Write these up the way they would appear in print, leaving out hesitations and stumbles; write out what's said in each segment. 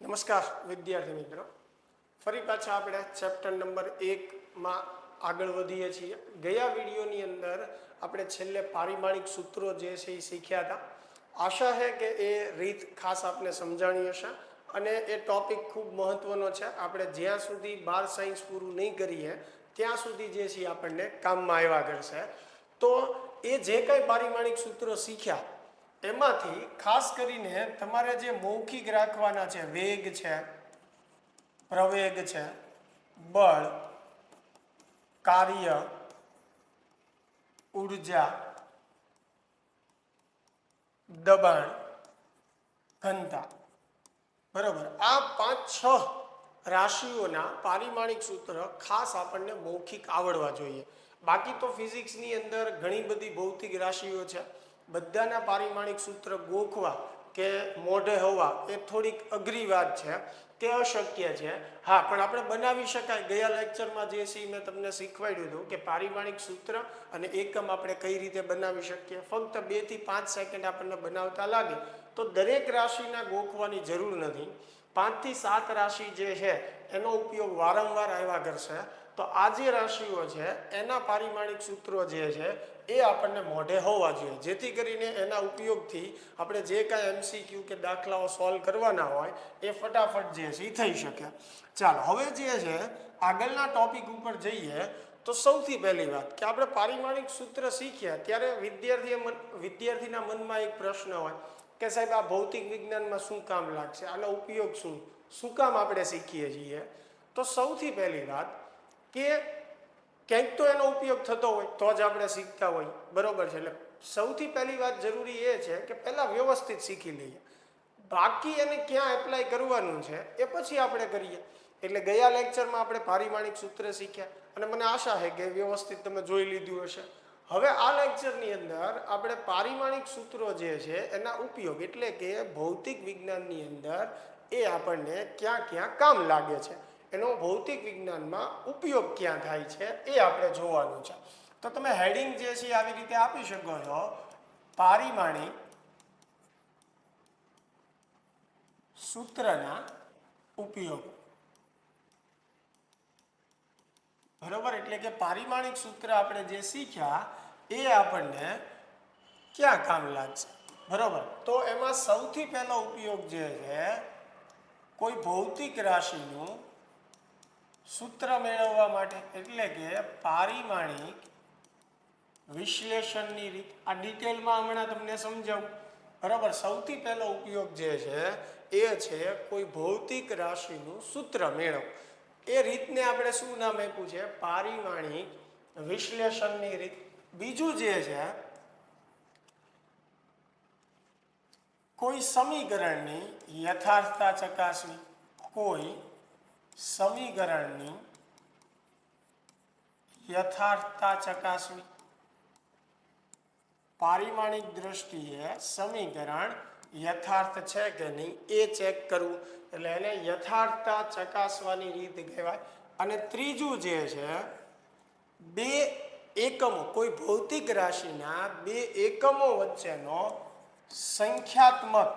નમસ્કાર વિદ્યાર્થી મિત્રો, ફરી પાછા આપણે ચેપ્ટર નંબર 1માં આગળ વધીએ છીએ. ગયા વિડીયોની અંદર આપણે છેલ્લે પારિમાણિક સૂત્રો જે છે એ શીખ્યા હતા. આશા છે કે એ રીત ખાસ આપને સમજાણી હશે અને એ ટોપિક ખૂબ મહત્વનો છે. આપણે જ્યાં સુધી 12 સાયન્સ પૂરું નહીં કરીએ ત્યાં સુધી જે છે આપણને કામમાં આવ્યા કરશે. તો એ જે કંઈ પારિમાણિક સૂત્રો શીખ્યા એમાંથી ખાસ કરીને તમારે જે મૌખિક રાખવાના છે, વેગ છે, પ્રવેગ છે, બળ, કાર્ય, ઉર્જા, દબાણ, ઘનતા, બરાબર, આ 5-6 રાશિઓના પારિમાણિક સૂત્ર ખાસ આપણને મૌખિક આવડવા જોઈએ. બાકી તો ફિઝિક્સની અંદર ઘણી બધી ભૌતિક રાશિઓ છે. બધાના પારિમાણિક સૂત્ર ગોખવા કે મોઢે હોવા એ થોડીક અઘરી વાત છે કે અશક્ય છે. હા, પણ આપણે બનાવી શકાય. ગયા લેક્ચરમાં જે છે મેં તમને શીખવાડ્યું હતું કે પારિમાણિક સૂત્ર અને એકમ આપણે કઈ રીતે બનાવી શકીએ. ફક્ત 2 થી 5 સેકન્ડ આપણને બનાવતા લાગે તો દરેક રાશિના ગોખવાની જરૂર નથી. 5 થી 7 રાશિ જે છે એનો ઉપયોગ વારંવાર આવ્યા કરશે. તો આ જે રાશિઓ છે એના પારિમાણિક સૂત્રો જે છે એ આપણને મોઢે હોવા જોઈએ, જેથી કરીને એના ઉપયોગથી આપણે જે કાંઈ MCQ કે દાખલાઓ સોલ્વ કરવાના હોય એ ફટાફટ જે છે એ થઈ શકે. ચાલો, હવે જે છે આગળના ટોપિક ઉપર જઈએ તો સૌથી પહેલી વાત કે આપણે પારિમાણિક સૂત્ર શીખ્યા ત્યારે વિદ્યાર્થીના મનમાં એક પ્રશ્ન હોય કે સાહેબ આ ભૌતિક વિજ્ઞાનમાં શું કામ લાગશે, આનો ઉપયોગ શું કામ આપણે શીખીએ છીએ. તો સૌથી પહેલી વાત કે ક્યાંક તો એનો ઉપયોગ થતો હોય તો જ આપણે શીખતા હોય, બરોબર છે. એટલે સૌથી પહેલી વાત જરૂરી એ છે કે પહેલાં વ્યવસ્થિત શીખી લઈએ. બાકી એને ક્યાં એપ્લાય કરવાનું છે એ પછી આપણે કરીએ. એટલે ગયા લેક્ચરમાં આપણે પારિમાણિક સૂત્ર શીખ્યા અને મને આશા છે કે વ્યવસ્થિત તમે જોઈ લીધું હશે. હવે આ લેક્ચરની અંદર આપણે પારિમાણિક સૂત્રો જે છે એના ઉપયોગ એટલે કે ભૌતિક વિજ્ઞાનની અંદર એ આપણને ક્યાં ક્યાં કામ લાગે છે, એનો ભૌતિક વિજ્ઞાનમાં ઉપયોગ ક્યાં થાય છે એ આપણે જોવાનું છે. તો તમે હેડિંગ જે છે આવી રીતે આપી શકો છો: પારિમાણિક સૂત્રના ઉપયોગ. બરોબર, એટલે કે પારિમાણિક સૂત્ર આપણે જે શીખ્યા એ આપણને ક્યાં કામ લાગશે. બરોબર, તો એમાં સૌથી પહેલો ઉપયોગ જે છે કોઈ ભૌતિક રાશિનું સૂત્ર મેળવવા માટે, એટલે કે પારિમાણિક વિશ્લેષણની રીત. આ ડિટેલમાં હમણાં તમને સમજાવું. બરાબર, સૌથી પહેલો ઉપયોગ જે છે એ છે કોઈ ભૌતિક રાશિનું સૂત્ર મેળવ. એ રીતને આપણે શું નામ આપ્યું છે? પારિમાણિક વિશ્લેષણની રીત. બીજું જે છે કોઈ સમીકરણની યથાર્થતા ચકાસણી. કોઈ સમીકરણની યથાર્થતા ચકાસણી. પારિમાણિક દ્રષ્ટિએ સમીકરણ યથાર્થ છે કે નહીં એ ચેક કરવું, એટલે એને યથાર્થતા ચકાસવાની રીત કહેવાય. અને ત્રીજું જે છે બે એકમો, કોઈ ભૌતિક રાશિના બે એકમો વચ્ચેનો સંખ્યાત્મક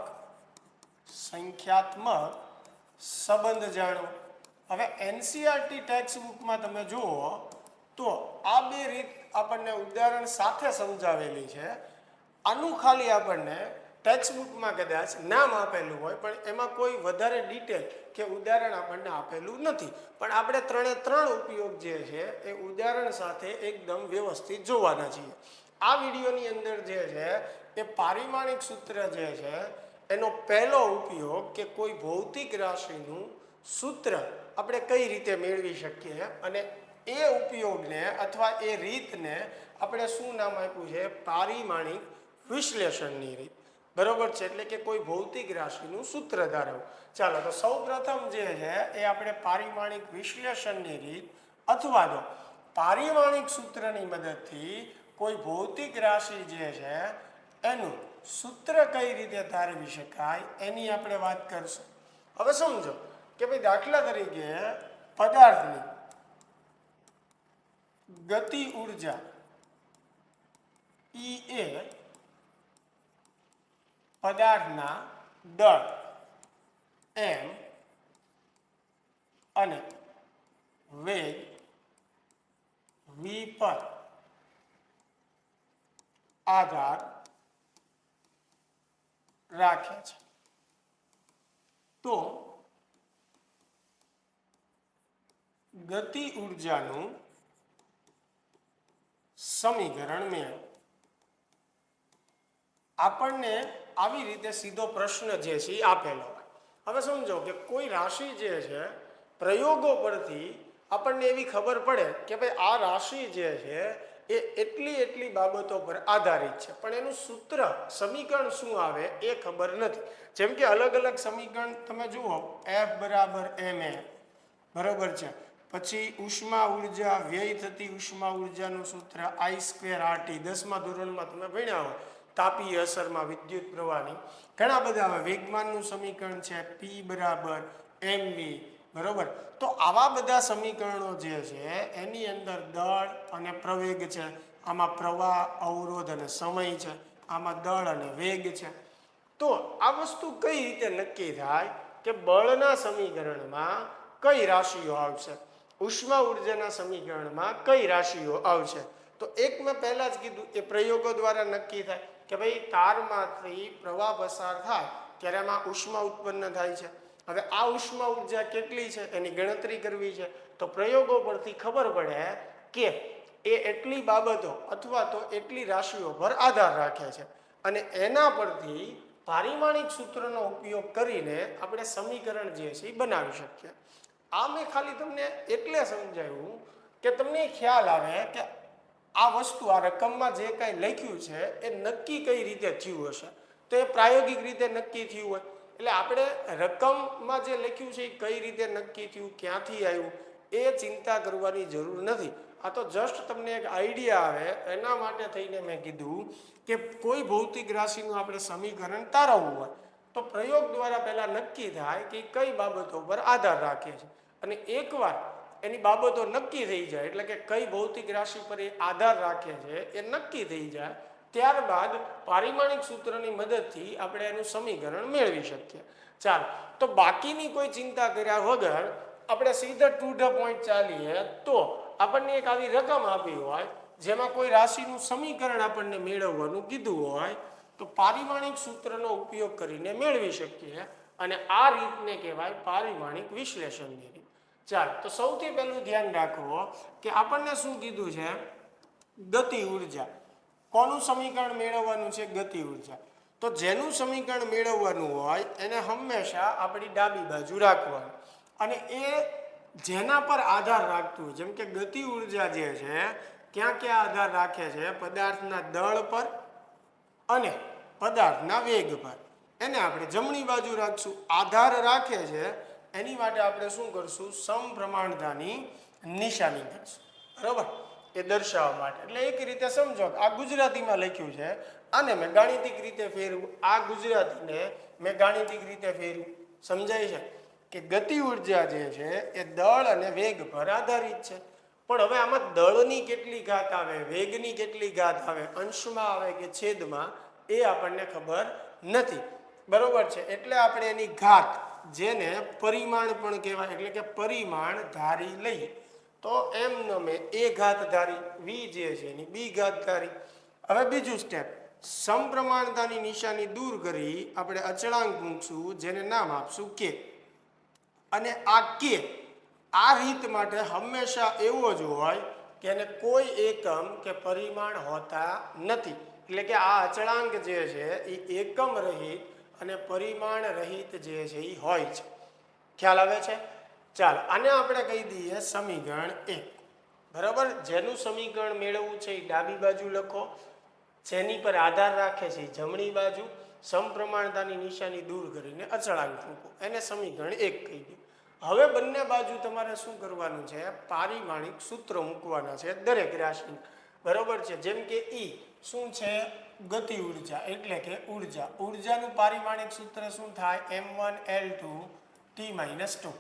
સંબંધ જાણવો. હવે NCERT ટેક્સ્ટ બુકમાં તમે જુઓ તો આ બે રીત આપણને ઉદાહરણ સાથે સમજાવેલી છે. આનું ખાલી આપણને ટેક્સ્ટ બુકમાં કદાચ નામ આપેલું હોય પણ એમાં કોઈ વધારે ડિટેલ કે ઉદાહરણ આપણને આપેલું નથી. પણ આપણે 3 ઉપયોગ જે છે એ ઉદાહરણ સાથે એકદમ વ્યવસ્થિત જોવાના છીએ. આ વિડીયોની અંદર જે છે એ પારિમાણિક સૂત્ર જે છે એનો પહેલો ઉપયોગ કે કોઈ ભૌતિક રાશિનું સૂત્ર આપણે કઈ રીતે મેળવી શકીએ અને એ ઉપયોગને અથવા એ રીતને આપણે શું નામ આપ્યું છે? પારિમાણિક વિશ્લેષણની રીત. બરોબર છે, એટલે કે કોઈ ભૌતિક રાશિનું સૂત્ર ધારવું. ચાલો, તો સૌ પ્રથમ જે છે એ આપણે પારિમાણિક વિશ્લેષણની રીત અથવા તો પારિમાણિક સૂત્રની મદદથી કોઈ ભૌતિક રાશિ જે છે એનું સૂત્ર કઈ રીતે ધારવી શકાય એની આપણે વાત કરશું. હવે સમજો કે ભાઈ દાખલા તરીકે પદાર્થની ગતિ ઉર્જા E એ પદાર્થના દળ m અને વેગ v પર આધાર રાખે છે. તો ગતિ ઉર્જાનું સમીકરણ મેળવો. આપણને આવી રીતે સીધો પ્રશ્ન જે છે એ આપેલો હોય. હવે સમજો કે કોઈ રાશિ જે છે પ્રયોગો પરથી આપણને એવી ખબર પડે કે ભાઈ આ રાશિ જે છે એ એટલી બાબતો પર આધારિત છે, પણ એનું સૂત્ર સમીકરણ શું આવે એ ખબર નથી. જેમ કે અલગ અલગ સમીકરણ તમે જુઓ, F બરાબર ma બરાબર છે, પછી ઉષ્મા ઉર્જા, વ્યય થતી ઉષ્મા ઉર્જાનું સૂત્ર I²RT 10મા ધોરણમાં તમે ભણ્યા હોય, તાપીય અસરમાં વિદ્યુત પ્રવાહની ઘણા બધા આવે. વેગમાનનું સમીકરણ છે P બરાબર mv બરાબર. તો આવા બધા સમીકરણો જે છે એની અંદર દળ અને પ્રવેગ છે, આમાં પ્રવાહ, અવરોધ અને સમય છે, આમાં દળ અને વેગ છે. તો આ વસ્તુ કઈ રીતે નક્કી થાય કે બળના સમીકરણમાં કઈ રાશિઓ આવશે, ઉષ્મા ઉર્જાના સમીકરણમાં કઈ રાશિઓ આવશે? તો એક મેં પહેલા જ કીધું એ પ્રયોગો દ્વારા નક્કી થાય કે ભાઈ તારમાંથી પ્રવાહ પસાર થાય ત્યારે આમાં ઉષ્મા ઉત્પન્ન થાય છે. હવે આ ઉષ્મા ઉર્જા કેટલી છે એની ગણતરી કરવી છે, તો પ્રયોગો પરથી ખબર પડે કે એ એટલી બાબતો અથવા તો એટલી રાશિઓ પર આધાર રાખે છે. અને એના પરથી પારિમાણિક સૂત્રનો ઉપયોગ કરીને આપણે સમીકરણ જે છે એ બનાવી શકીએ. આ મેં ખાલી તમને એટલે સમજાવ્યું કે તમને ખ્યાલ આવે કે આ વસ્તુ, આ રકમમાં જે કાંઈ લખ્યું છે એ નક્કી કઈ રીતે થયું હશે. તો એ પ્રાયોગિક રીતે નક્કી થયું હોય. એટલે આપણે રકમમાં જે લખ્યું છે એ કઈ રીતે નક્કી થયું, ક્યાંથી આવ્યું એ ચિંતા કરવાની જરૂર નથી. આ તો જસ્ટ તમને એક આઈડિયા આવે એના માટે થઈને મેં કીધું કે કોઈ ભૌતિક રાશિનું આપણે સમીકરણ તારવવું હોય તો પ્રયોગ દ્વારા પહેલાં નક્કી થાય કે કઈ બાબતો પર આધાર રાખે છે. અને એકવાર એની બાબતો નક્કી થઈ જાય, એટલે કે કઈ ભૌતિક રાશિ પર એ આધાર રાખે છે એ નક્કી થઈ જાય, ત્યારબાદ પારિમાણિક સૂત્રની મદદથી આપણે એનું સમીકરણ મેળવી શકીએ. ચાલો, તો બાકીની કોઈ ચિંતા કર્યા વગર આપણે સીધા ટુ ધ પોઈન્ટ ચાલીએ તો આપણને એક આવી રકમ આપી હોય જેમાં કોઈ રાશિનું સમીકરણ આપણને મેળવવાનું કીધું હોય તો પારિમાણિક સૂત્રનો ઉપયોગ કરીને મેળવી શકીએ. અને આ રીતને કહેવાય પારિમાણિક વિશ્લેષણની રીત. ચાલો, તો સૌથી પહેલું ધ્યાન રાખો કે આપણને શું કીધું છે, ગતિ ઉર્જા. કોનું સમીકરણ મેળવવાનું છે? ગતિ ઉર્જા. તો જેનું સમીકરણ મેળવવાનું હોય એને હંમેશા આપણી ડાબી બાજુ રાખવાનું. અને એ જેના પર આધાર રાખતું હોય, જેમ કે ગતિ ઉર્જા જે છે ક્યાં ક્યાં આધાર રાખે છે? પદાર્થના દળ પર અને પદાર્થના વેગ પર. એને આપણે જમણી બાજુ રાખશું. આધાર રાખે છે એની માટે આપણે શું કરશું? સમપ્રમાણતાની નિશાની કરશું. બરાબર, એ દર્શાવવા માટે. એટલે એક રીતે સમજો આ ગુજરાતીમાં લખ્યું છે, આને મેં ગાણિતિક રીતે ફેરવું, આ ગુજરાતીને મેં ગાણિતિક રીતે ફેરવું. સમજાય છે કે ગતિ ઉર્જા જે છે એ દળ અને વેગ પર આધારિત છે. પણ હવે આમાં દળની કેટલી ઘાત આવે, વેગની કેટલી ઘાત આવે, અંશમાં આવે કે છેદમાં, એ આપણને ખબર નથી. બરોબર છે, એટલે આપણે એની ઘાત, જેને પરિમાણ પણ કહેવાય, એટલે કે પરિમાણ ધારી લઈએ. તો એમ મેં એ ઘાત ધારી, વી જે છે એની બી ઘાત ધારી. હવે બીજું સ્ટેપ, સમપ્રમાણતાની નિશાની દૂર કરી આપણે અચળાંક મૂકશું, જેને નામ આપશું કે. અને આ કે આ રીત માટે હંમેશા એવો જ હોય કે એને કોઈ એકમ કે પરિમાણ હોતા નથી. એટલે કે આ અચળાંક જે છે એ એકમ રહિત અને પરિમાણ રહિત જે છે એ હોય છે. ખ્યાલ આવે છે? ચાલો, આને આપણે કહી દઈએ સમીકરણ 1. બરાબર, જેનું સમીકરણ મેળવવું છે એ ડાબી બાજુ લખો, જેની પર આધાર રાખે છે જમણી બાજુ, સમપ્રમાણતાની નિશાની દૂર કરીને અચળાંક મૂકો, એને સમીકરણ 1 કહી દો. હવે બંને બાજુ તમારે શું કરવાનું છે? પારિમાણિક સૂત્ર મૂકવાના છે દરેક રાશિ. બરોબર છે, જેમ કે ઈ શું છે? ગતિ ઉર્જા, એટલે કે ઉર્જા. ઉર્જાનું પારિમાણિક સૂત્ર શું થાય? m1l2 t-2.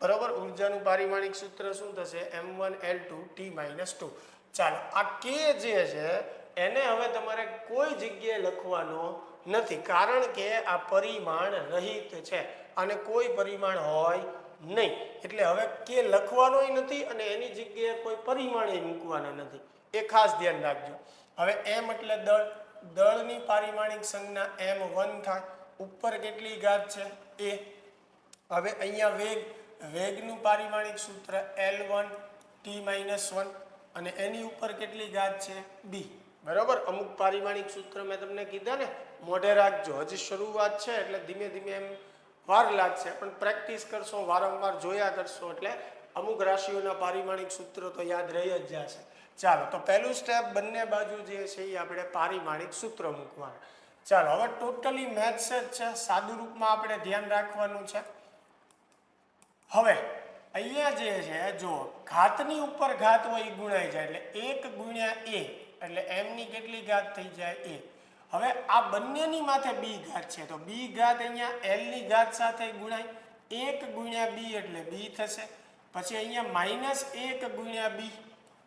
બરોબર, ઉર્જાનું પારિમાણિક સૂત્ર શું થશે? m1l2 t-2. ચાલો, આ કે જે છે એને હવે તમારે કોઈ જગ્યાએ લખવાનો નથી, કારણ કે આ પરિમાણ રહિત છે અને કોઈ પરિમાણ હોય નહીં, એટલે હવે કે લખવાનોય નથી અને એની જગ્યાએ કોઈ પરિમાણે મૂકવાના નથી, એ ખાસ ધ્યાન રાખજો. હવે m એટલે દળ, દળની પારિમાણિક સંજ્ઞા m1 થાય. ઉપર કેટલી ઘાત છે? a. હવે અહીંયા વેગ, વેગનું પારિમાણિક સૂત્ર L1 t-1 અને એની ઉપર કેટલી ઘાત છે? b. બરાબર. અમુક પારિમાણિક સૂત્ર મેં તમને કીધા ને, મોઢે રાખજો, હજી શરૂઆત છે એટલે ધીમે ધીમે એમ વાર લાગશે, પણ પ્રેક્ટિસ કરશો, વારંવાર જોયા કરશો એટલે અમુક રાશિઓના પારિમાણિક સૂત્રો તો યાદ રહી જ જશે. ચાલો, તો પહેલું સ્ટેપ, બંને બાજુ જે છે એ આપણે પારિમાણિક સૂત્ર મૂકવાના. ચાલો, હવે ટોટલી મેથ્સ જ છે, સાદું રૂપમાં આપણે ધ્યાન રાખવાનું છે. હવે અહીંયા જે છે જો ઘાતની ઉપર ઘાત હોય એ ગુણાઈ જાય એટલે 1 ગુણ્યા a એટલે m ની કેટલી ઘાત થઈ જાય? a. હવે આ બંનેની માથે b ઘાત છે તો b ઘાત અહીંયા l ની ઘાત સાથે ગુણાય, 1 ગુણ્યા b એટલે b થશે. પછી અહીંયા -1 ગુણ્યા b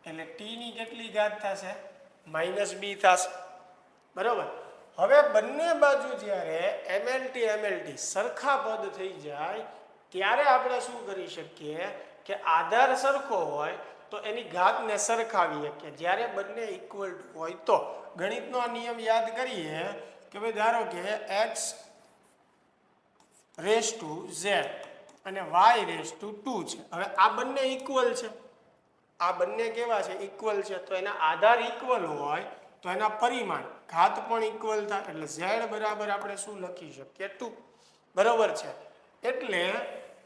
એટલે t ની કેટલી ઘાત થશે? -b થશે. બરાબર. હવે બંને બાજુ જ્યારે mlt સરખા પદ થઈ જાય ત્યારે આપણે શું કરી શકીએ કે આધાર સરખો હોય તો એની ઘાતને સરખાવીએ કે જ્યારે બંને ઇક્વલ હોય તો. ગણિતનો આ નિયમ યાદ કરીએ કે ભાઈ ધારો કે x⁻z અને y⁻2 છે. હવે આ બંને ઇક્વલ છે, આ બંને કેવા છે? ઇક્વલ છે. તો એના આધાર ઇક્વલ હોય તો એના પરિમાણ ઘાત પણ ઇક્વલ થાય એટલે z બરાબર આપણે શું લખી શકીએ? 2. બરાબર છે. એટલે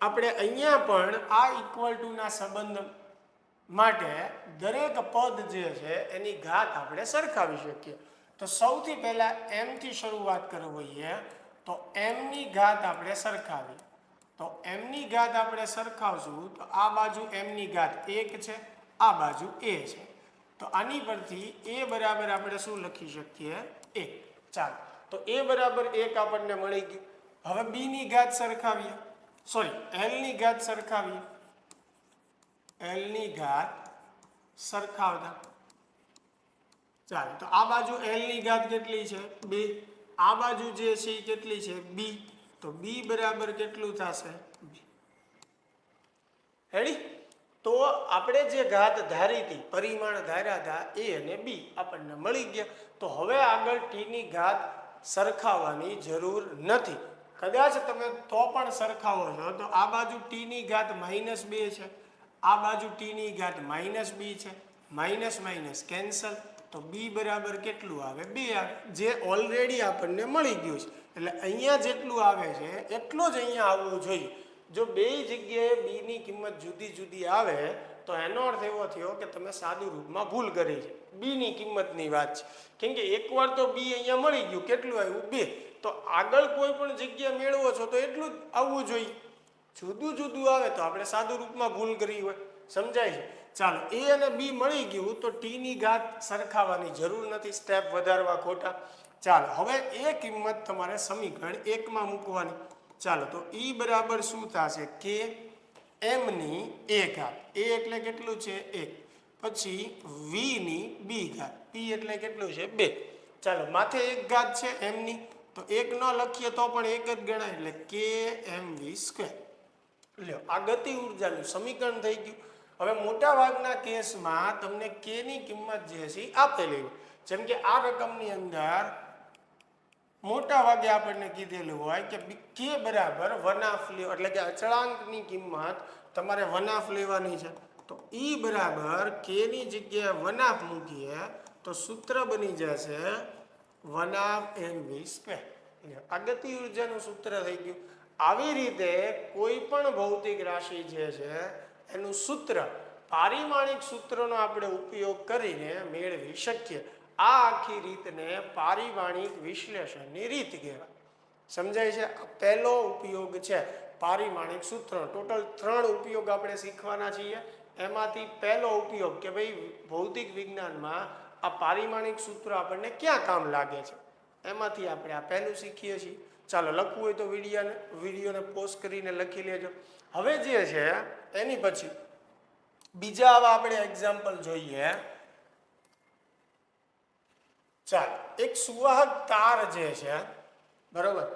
આપણે અહીંયા પણ આ ઇક્વલ ટુ ના સંબંધ માટે દરેક પદ જે છે એની ઘાત આપણે સરખાવી શકીએ. તો સૌથી પહેલા m થી શરૂઆત કરવીએ તો m ની ઘાત આપણે સરખાવીએ. તો m ની ઘાત આપણે સરખાવશું તો આ બાજુ m ની ઘાત 1 છે, આ બાજુ a છે. તો આની પરથી a બરાબર આપણે શું લખી શકીએ? 1. ચાલો, તો a બરાબર 1 આપણને મળી ગયું. હવે b ની ઘાત સરખાવીએ, સોરી l ની ઘાત સરખાવીએ. l ની ઘાત સરખાવતા ચાલો, તો આ બાજુ l ની ઘાત કેટલી છે? 2. આ બાજુ જે છે એ કેટલી છે? b. તો b બરાબર કેટલું થશે? 2. રેડી? તો આપણે જે ઘાત ધારી હતી, પરિમાણ ધાર્યા હતા a અને b આપણને મળી ગયા. તો હવે આગળ t ની ઘાત સરખાવવાની જરૂર નથી. કદાચ તમે તો પણ સરખાવો છો તો આ બાજુ t ની ઘાત -2 છે, આ બાજુ t ની ઘાત -b છે, માઇનસ માઇનસ કેન્સલ, તો b બરાબર કેટલું આવે? 2 આવે, જે ઓલરેડી આપણને મળી ગયું છે. એટલે અહીંયા જેટલું આવે છે એટલું જ અહીંયા આવવું જોઈએ. જો બે જગ્યાએ b ની કિંમત જુદી જુદી આવે તો એનો અર્થ એવો થયો કે તમે સાદું રૂપમાં ભૂલ કરી છે. b ની કિંમતની વાત છે, કેમ કે એકવાર તો b અહીંયા મળી ગયું, કેટલું આવ્યું? 2. તો આગળ કોઈ પણ જગ્યા મેળવો છો તો એટલું જ આવવું જોઈએ. જુદું જુદું આવે તો આપણે સાદું રૂપમાં ભૂલ કરી હોય. સમજાય છે? ચાલો, a અને b મળી ગયું તો t ની ઘાત સરખાવવાની જરૂર નથી, સ્ટેપ વધારવા ખોટા. ચાલો, હવે એ કિંમત તમારે સમીકરણ 1 માં મૂકવાની. ચાલો, તો e બરાબર શું થશે? કે m ની a ઘાત, a એટલે કેટલું છે? 1. પછી v ની b ઘાત, p એટલે કેટલું છે? 2. ચાલો, માથે એક ઘાત છે m ની, તો 1 ન લખીએ તો પણ 1 જ ગણાય એટલે kmv². લ્યો, આ ગતિ ઉર્જાનું સમીકરણ થઈ ગયું. હવે મોટા ભાગના કેસમાં તમને k ની કિંમત જે છે આપેલી હોય, જેમ કે આ રકમની અંદર મોટા ભાગે આપણને કીધેલું હોય કે k બરાબર 1/2 લ્યો, એટલે કે અચળાંકની કિંમત તમારે 1/2 લેવાની છે. તો e બરાબર k ની જગ્યાએ 1/2 મૂકીએ તો સૂત્ર બની જશે 1/2mv². આ ગતિ ઉર્જાનું સૂત્ર થઈ ગયું. આવી રીતે કોઈ પણ ભૌતિક રાશિ જે છે એનું સૂત્ર, પારિમાણિક સૂત્રનો આપણે ઉપયોગ કરીને મેળવી શકીએ. આ આખી રીતને પારિમાણિક વિશ્લેષણની રીત કહેવાય. સમજાય છે? આ પહેલો ઉપયોગ છે પારિમાણિક સૂત્રનો. ટોટલ 3 ઉપયોગ આપણે શીખવાના છીએ. એમાંથી પહેલો ઉપયોગ કે ભાઈ ભૌતિક વિજ્ઞાનમાં આ પારિમાણિક સૂત્ર આપણને ક્યાં કામ લાગે છે, એમાંથી આપણે આ પહેલું શીખીએ છીએ. ચાલો, લખવું હોય તો વિડીયોને પોઝ કરીને લખી લેજો. હવે જે છે એની પછી બીજા આવા આપણે એક્ઝામ્પલ જોઈએ. ચાલો, એક સુવાહક તાર જે છે, બરોબર,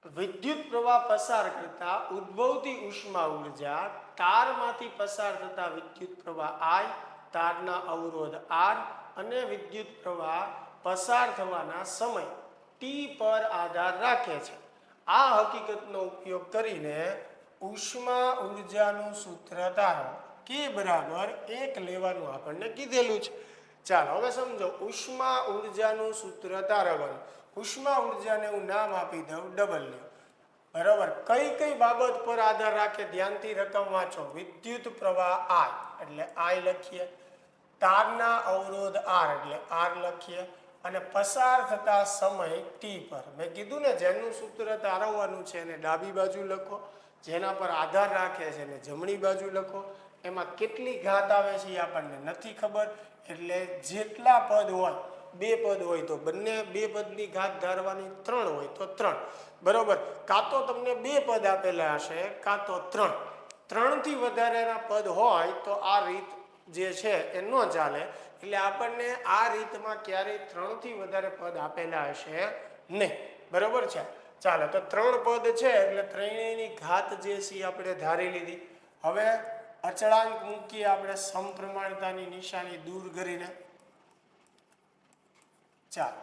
વિદ્યુત પ્રવાહ પસાર કરતા ઉદ્ભવતી ઉષ્મા ઉર્જા તારમાંથી પસાર થતા વિદ્યુત પ્રવાહ I, તારના અવરોધ R અને વિદ્યુત પ્રવાહ પસાર થવાના સમય T પર આધાર રાખે છે. આ હકીકતનો ઉપયોગ કરીને ઉષ્મા ઉર્જાનું સૂત્ર તારો કે બરાબર 1 લેવાનું આપણને કીધેલું છે. ચાલો હવે સમજો ઉષ્મા ઉર્જાનું સૂત્ર તારવવાનું. ઉષ્મા ઉર્જાને હું નામ આપી દઉં W. બરાબર, કઈ કઈ બાબત પર આધાર રાખે ધ્યાનથી રકમ વાંચો. વિદ્યુત પ્રવાહ I એટલે I લખીએ, તારના અવરોધ R એટલે R લખીએ અને પસાર થતા સમય T પર. મેં કીધું ને જેનું સૂત્ર તારવવાનું છે એને ડાબી બાજુ લખો, જેના પર આધાર રાખે છે એને જમણી બાજુ લખો. એમાં કેટલી ઘાત આવે છે એ આપણને નથી ખબર, એટલે જેટલા પદ હોય, 2 પદ હોય તો બંને 2 પદની ઘાત ધારવાની, 3 હોય તો 3. બરોબર, કાં તો તમને 2 પદ આપેલા હશે કાં તો 3. 3 થી વધારેના પદ હોય તો આ રીત જે છે એ ન ચાલે. એટલે આપણને આ રીતમાં ક્યારેય 3 થી વધારે પદ આપેલા હશે નહીં. બરોબર છે. ચાલો તો 3 પદ છે એટલે ત્રણેયની ઘાત જે છે આપણે ધારી લીધી. હવે અચળાંક મૂકીએ આપણે સમપ્રમાણતાની નિશાની દૂર કરીને. ચાલો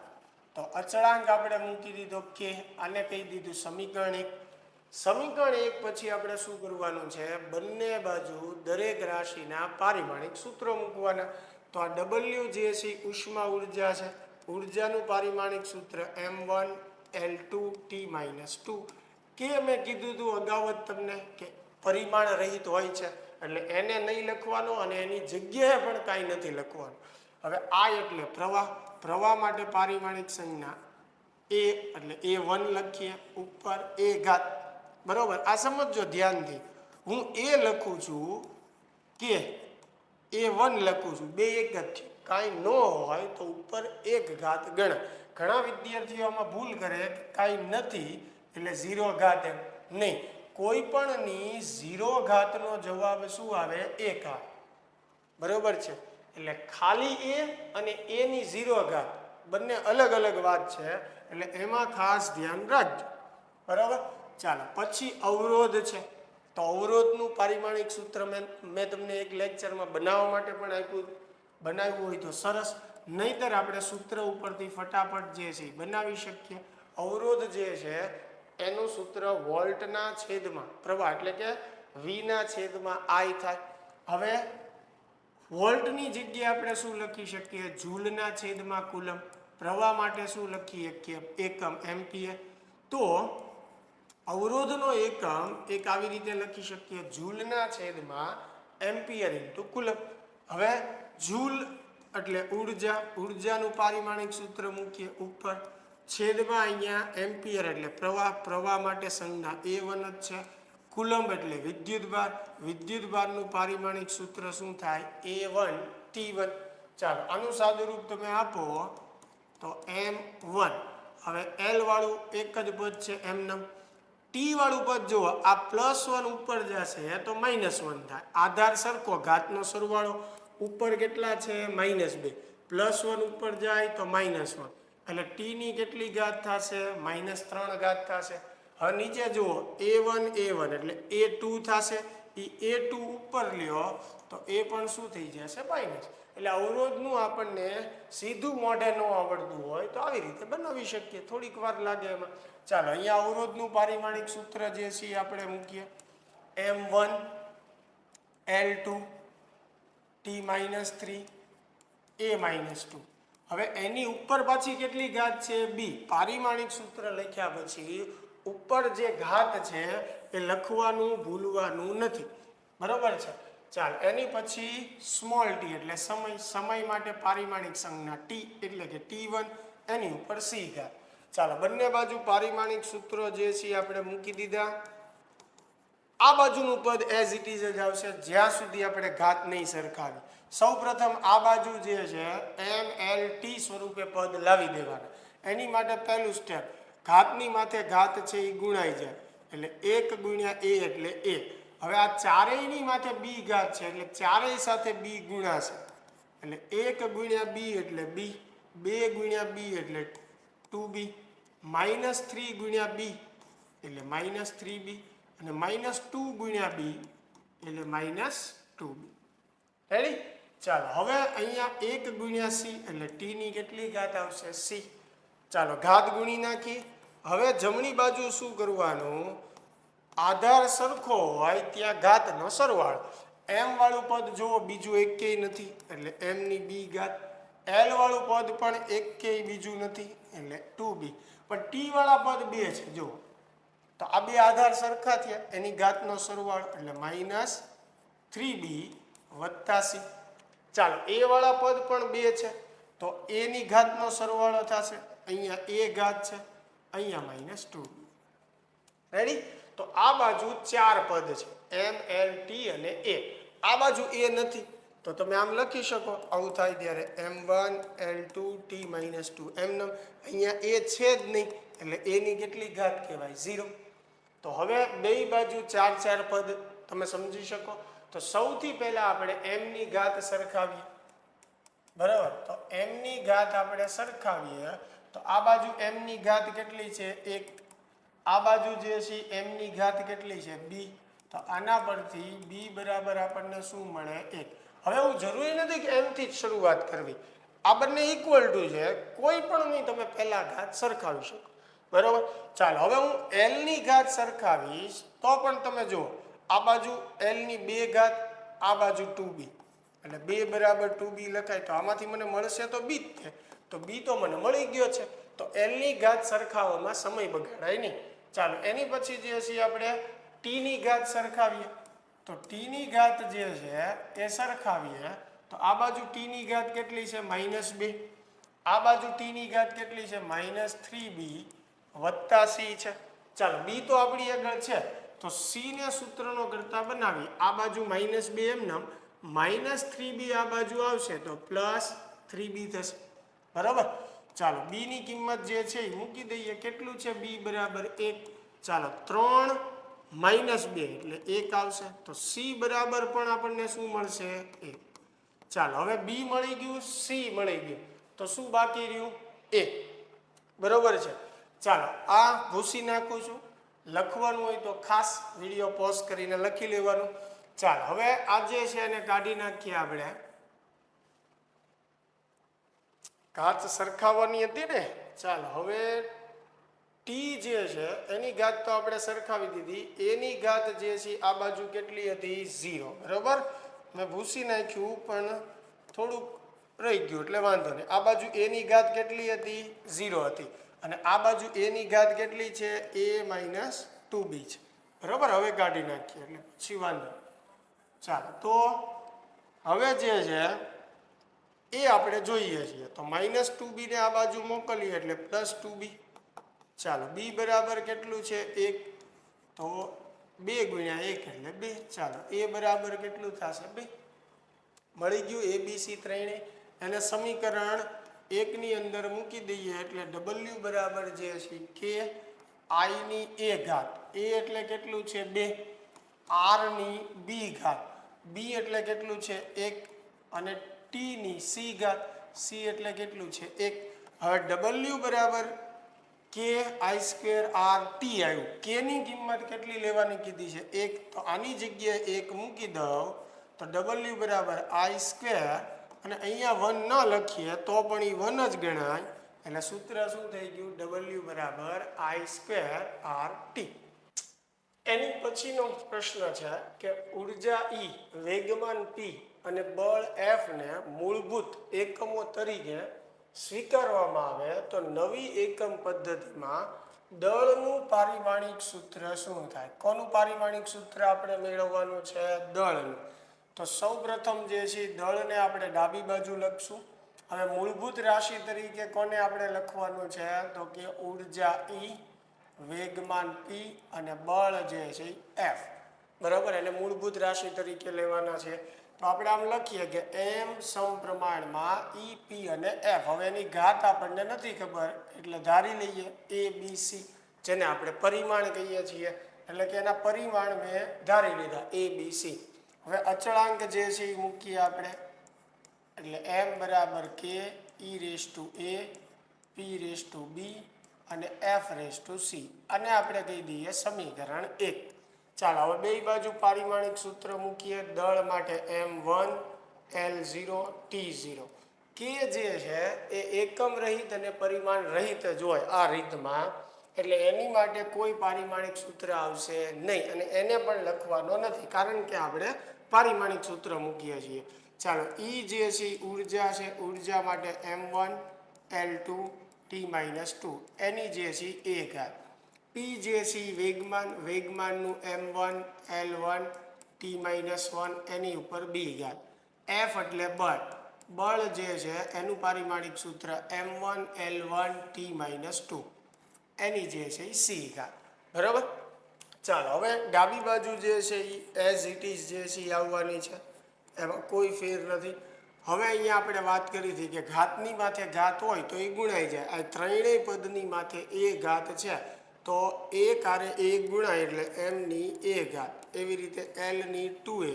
તો અચળાંક આપણે મૂકી દીધો કે આને કહી દીધું સમીકરણ 1. સમીકરણ 1 પછી આપણે શું કરવાનું છે, બંને બાજુ દરેક રાશિના પારિમાણિક સૂત્રો મૂકવાના. તો આ W જે છે ઉષ્મા ઉર્જા છે, ઉર્જાનું પારિમાણિક સૂત્ર M1 L2 T-2. કે મેં કીધું હતું અગાઉ જ તમને કે પરિમાણ રહિત હોય છે એટલે એને નહીં લખવાનો અને એની જગ્યાએ પણ કાંઈ નથી લખવાનું. હવે I એટલે પ્રવાહ, પ્રવાહ માટે પારિમાણિક સંજ્ઞા A એટલે A1 લખીએ, ઉપર A ઘાત. બરોબર, આ સમજો ધ્યાનથી. હું A લખું છું કે A1 લખું છું, 2 એક જ છે. કાંઈ ન હોય તો ઉપર 1 ઘાત ગણાય. ઘણા વિદ્યાર્થીઓ આમાં ભૂલ કરે કે કાંઈ નથી એટલે 0 ઘાત એમ નહીં. કોઈ પણની 0 ઘાતનો જવાબ શું આવે, 1 આવે. બરોબર છે, એટલે ખાલી A અને A ની 0 ઘાત બંને અલગ અલગ વાત છે, એટલે એમાં ખાસ ધ્યાન રાખજો. બરાબર, ચાલો પછી અવરોધ છે. તો અવરોધનું પારિમાણિક સૂત્ર મેં તમને એક લેક્ચરમાં બનાવવા માટે પણ આપ્યું. બનાવ્યું હોય તો સરસ, નહીંતર આપણે સૂત્ર ઉપરથી ફટાફટ જે છે બનાવી શકીએ. અવરોધ જે છે એનું સૂત્ર વોલ્ટના છેદમાં પ્રવાહ એટલે કે V ના છેદમાં I થાય. હવે વોલ્ટની જગ્યાએ આપણે શું લખી શકીએ, જૂલના છેદમાં કુલમ. પ્રવાહ માટે શું લખીએ કે એકમ એમ્પિયર. તો અવરોધનો એકમ એક આવી રીતે લખી શકીએ, જૂલના છેદમાં એમ્પિયર ઇન્ટુ કુલમ. હવે જૂલ એટલે ઉર્જા, ઉર્જાનું પારિમાણિક સૂત્ર મૂકીએ ઉપર, છેદમાં અહીંયા એમ્પિયર એટલે પ્રવાહ, પ્રવાહ માટે સંજ્ઞા A1 જ છે. કુલંબ એટલે વિદ્યુતભાર, વિદ્યુતભારનું પારિમાણિક સૂત્ર શું થાય, A1 T1. ચાલો આનું સાદુરૂપ તમે આપો તો M1. હવે L વાળું એક જ પદ છે એમનેમ. T વાળું પદ જુઓ, આ +1 ઉપર જશે તો -1 થાય. આધાર સરખો, ઘાતનો સરવાળો ઉપર કેટલા છે -2, +1 ઉપર જાય તો -1 એટલે T ની કેટલી ઘાત થશે, -3 ઘાત થશે. હવે નીચે જુઓ A1 એટલે A2 થશે, એ A2 ઉપર લ્યો તો એ પણ શું થઈ જશે, માઇનસ. એટલે અવરોધનું આપણને સીધું મોઢે ન આવડતું હોય તો આવી રીતે બનાવી શકીએ, થોડીક વાર લાગે એમાં. ચાલો અહીંયા અવરોધનું પારિમાણિક સૂત્ર જે છે આપણે મૂકીએ, M1 L2 T-3 A-2. હવે એની ઉપર પાછી કેટલી ઘાત છે, B. પારિમાણિક સૂત્ર લખ્યા પછી ઉપર જે ઘાત છે એ લખવાનું ભૂલવાનું નથી. બરોબર છે. ચાલ એની પછી સ્મોલ t એટલે સમય, સમય માટે પારિમાણિક સંજ્ઞા T એટલે કે T1, એની ઉપર C ઘાત. ચાલો બંને બાજુ પારિમાણિક સૂત્રો જે છે આપણે મૂકી દીધા. આ બાજુનું પદ એઝ ઇટ ઇઝ જ આવશે જ્યાં સુધી આપણે ઘાત નહીં સરખાવી. સૌ પ્રથમ આ બાજુ જે છે MLT સ્વરૂપે પદ લાવી દેવાના. એની માટે પહેલું સ્ટેપ, ઘાતની માથે ઘાત છે એ ગુણાઈ જાય એટલે 1 ગુણ્યા A એટલે A. હવે આ ચારેયની માથે B ઘાત છે એટલે ચારેય સાથે B ગુણાશે એટલે 1 ગુણ્યા B એટલે B, 2 ગુણ્યા B એટલે 2B, -3 ગુણ્યા B એટલે -3b અને -2 ગુણ્યા b એટલે -2b. રેડી? ચાલો હવે અહીંયા 1 ગુણ્યા c એટલે t ની કેટલી ઘાત આવશે? c. ચાલો ઘાત ગુણી નાખી. હવે જમણી બાજુ શું કરવાનું? આધાર સરખો હોય ત્યાં ઘાતનો સરવાળો. m વાળું પદ જુઓ બીજું એકેય નથી એટલે m ની b ઘાત. l વાળું પદ પણ એકેય બીજું નથી એટલે 2b. પણ t વાળા પદ બે છે જુઓ, તો આ બે આધાર સરખા થયા એની ઘાતનો સરવાળો એટલે -3b વત્તા c. ચાલો એ વાળા પદ પણ બે છે તો a ની ઘાતનો સરવાળો થશે. અહીંયા a ઘાત છે, અહીંયા -2b. રેડી? તો આ બાજુ 4 પદ છે m l t અને a. આ બાજુ a નથી તો તમે આમ લખી શકો. આવું થાય ત્યારે m1 l2 t - 2 એમ. અહીંયા a છે જ નહીં એટલે a ની કેટલી ઘાત કહેવાય? 0. તો હવે બે બાજુ 4 પદ તમે સમજી શકો. તો સૌથી પહેલા આપણે m ની ઘાત સરખાવીએ. બરાબર? તો m ની ઘાત આપણે સરખાવીએ તો આ બાજુ m ની ઘાત કેટલી છે? 1. આ બાજુ જે છે m ની ઘાત કેટલી છે? b. તો આના પરથી b બરાબર આપણને શું મળે? 1. હવે એવું જરૂરી નથી કે m થી જ શરૂઆત કરવી. આ બંને ઇક્વલ ટુ છે, કોઈ પણ નહીં તમે પહેલા ઘાત સરખાવી શકો. બરાબર? ચાલો હવે હું l ની ઘાત સરખાવીશ તો પણ તમે જુઓ આ બાજુ l ની 2 ઘાત, આ બાજુ 2b એટલે 2 બરાબર 2b લખાય. તો આમાંથી મને મળશે તો b જ છે, તો b તો મને મળી ગયો છે. તો l ની ઘાત સરખાવવામાં સમય બગાડાય નહીં. ચાલો એની પછી જે છે આપણે t ની ઘાત સરખાવીએ. તો t ની ઘાત જે છે એ સરખાવીએ તો આ બાજુ t ની ઘાત કેટલી છે? -2. આ બાજુ t ની ઘાત કેટલી છે? -3b વત્તા c છે. ચાલો b તો આપણી આગળ છે તો c ને સૂત્રનો કરતા બનાવી. આ બાજુ -2 એમનામ, -3b આ બાજુ આવશે તો +3b થશે. બરાબર? ચાલો b ની કિંમત જે છે એ મૂકી દઈએ. કેટલું છે? b બરાબર 1. ચાલો 3 - 2 એટલે 1 આવશે. તો c બરાબર પણ આપણને શું મળશે? 1. ચાલો હવે b મળી ગયું, c મળી ગયું, તો શું બાકી રહ્યું? a. બરોબર છે? ચાલો આ ભૂસી નાખું છું. લખવાનું હોય તો ખાસ વિડીયો પોઝ કરીને લખી લેવાનું. ચાલો હવે આ જે છે એને કાઢી નાખીએ આપણે. ઘાત સરખાવવાની હતી ને. ચાલો હવે t જે છે એની ઘાત તો આપણે સરખાવી દીધી. એની ઘાત જે છે આ બાજુ કેટલી હતી? 0. બરાબર? મેં ભૂસી નાખ્યું પણ થોડુંક રહી ગયું એટલે વાંધો નહીં. આ બાજુ a ની ઘાત કેટલી હતી? 0 હતી. અને આ બાજુ a ની ઘાત કેટલી છે? a - 2b છે. બરાબર? હવે કાઢી નાખીએ એટલે પછી વાંધો. ચાલો તો હવે જે છે એ આપણે જોઈએ છીએ. તો -2b ને આ બાજુ મોકલીએ એટલે +2b. ચાલો b બરાબર કેટલું છે? 1. તો 2 ગુણ્યા 1 એટલે 2. ચાલો a બરાબર કેટલું થશે? 2. મળી ગયું a b c ત્રણેય. એને સમીકરણ 1 ની અંદર મૂકી દઈએ એટલે w બરાબર જે છે કે i ની a ઘાત. a એટલે કેટલું છે? 2. r ની b ઘાત. b એટલે કેટલું છે? 1. અને t ની c ઘાત. c એટલે કેટલું છે? 1. હવે w બરાબર કે i² r t આવ્યું. k ની કિંમત કેટલી લેવાની કીધી છે? 1. તો આની જગ્યાએ 1 મૂકી દઉં તો w બરાબર i² અને અહીંયા 1 ન લખીએ તો પણ એ 1 જ ગણાય. એટલે સૂત્ર શું થઈ ગયું? w બરાબર i² r t. એની પછીનો પ્રશ્ન છે કે ઉર્જા E, વેગમાન p અને બળ F ને મૂળભૂત એકમો તરીકે સ્વીકારવામાં આવે તો નવી એકમ પદ્ધતિમાં દળનું પારિમાણિક સૂત્ર શું થાય? કોનું પારિમાણિક સૂત્ર આપણે મેળવવાનું છે? દળનું. તો સૌપ્રથમ જે છે દળને આપણે ડાબી બાજુ લખશું. હવે મૂળભૂત રાશિ તરીકે કોને આપણે લખવાનું છે? તો કે ઉર્જા E, વેગમાન p અને બળ જે છે F. બરાબર? એને મૂળભૂત રાશિ તરીકે લેવાના છે. તો આપણે આમ લખીએ કે m સમપ્રમાણમાં E, P અને F. હવે એની ઘાત આપણને નથી ખબર એટલે ધારી લઈએ a b c, જેને આપણે પરિમાણ કહીએ છીએ. એટલે કે એના પરિમાણ મેં ધારી લીધા a b c. હવે અચળાંક જે છે એ મૂકીએ આપણે. એટલે m બરાબર k e⁻ a p⁻ b અને એફ રેસ ટુ સી, અને આપણે કહી દઈએ સમીકરણ 1. ચાલો હવે બે બાજુ પારિમાણિક સૂત્ર મૂકીએ. દળ માટે m1 L0 T0. કે જે છે એ એકમ રહિત અને પરિમાણ રહિત જ હોય આ રીતમાં, એટલે એની માટે કોઈ પારિમાણિક સૂત્ર આવશે નહીં અને એને પણ લખવાનો નથી, કારણ કે આપણે પારિમાણિક સૂત્ર મૂકીએ છીએ. ચાલો ઈ જે છે ઉર્જા છે, ઉર્જા માટે m1 L2 T-2 એની જે છે એ ઘાત. પી જે છે વેગમાન, વેગમાનનું m1 L1 T-1 એની ઉપર બી ઘાત. એફ એટલે બળ, બળ જે છે એનું પારિમાણિક સૂત્ર m1 L1 T-2 એની જે છે એ સી ઘાત. બરાબર. ચાલો હવે ડાબી બાજુ જે છે એ એઝ ઇટ ઇઝ જે છે એ આવવાની છે, એમાં કોઈ ફેર નથી. હવે અહીંયા આપણે વાત કરી હતી કે ઘાતની માથે ઘાત હોય તો એ ગુણાઈ જાય. આ ત્રણેય પદની માથે એ ઘાત છે તો એ કારે એ ગુણાય એટલે એમની એ ઘાત. એવી રીતે એલની 2a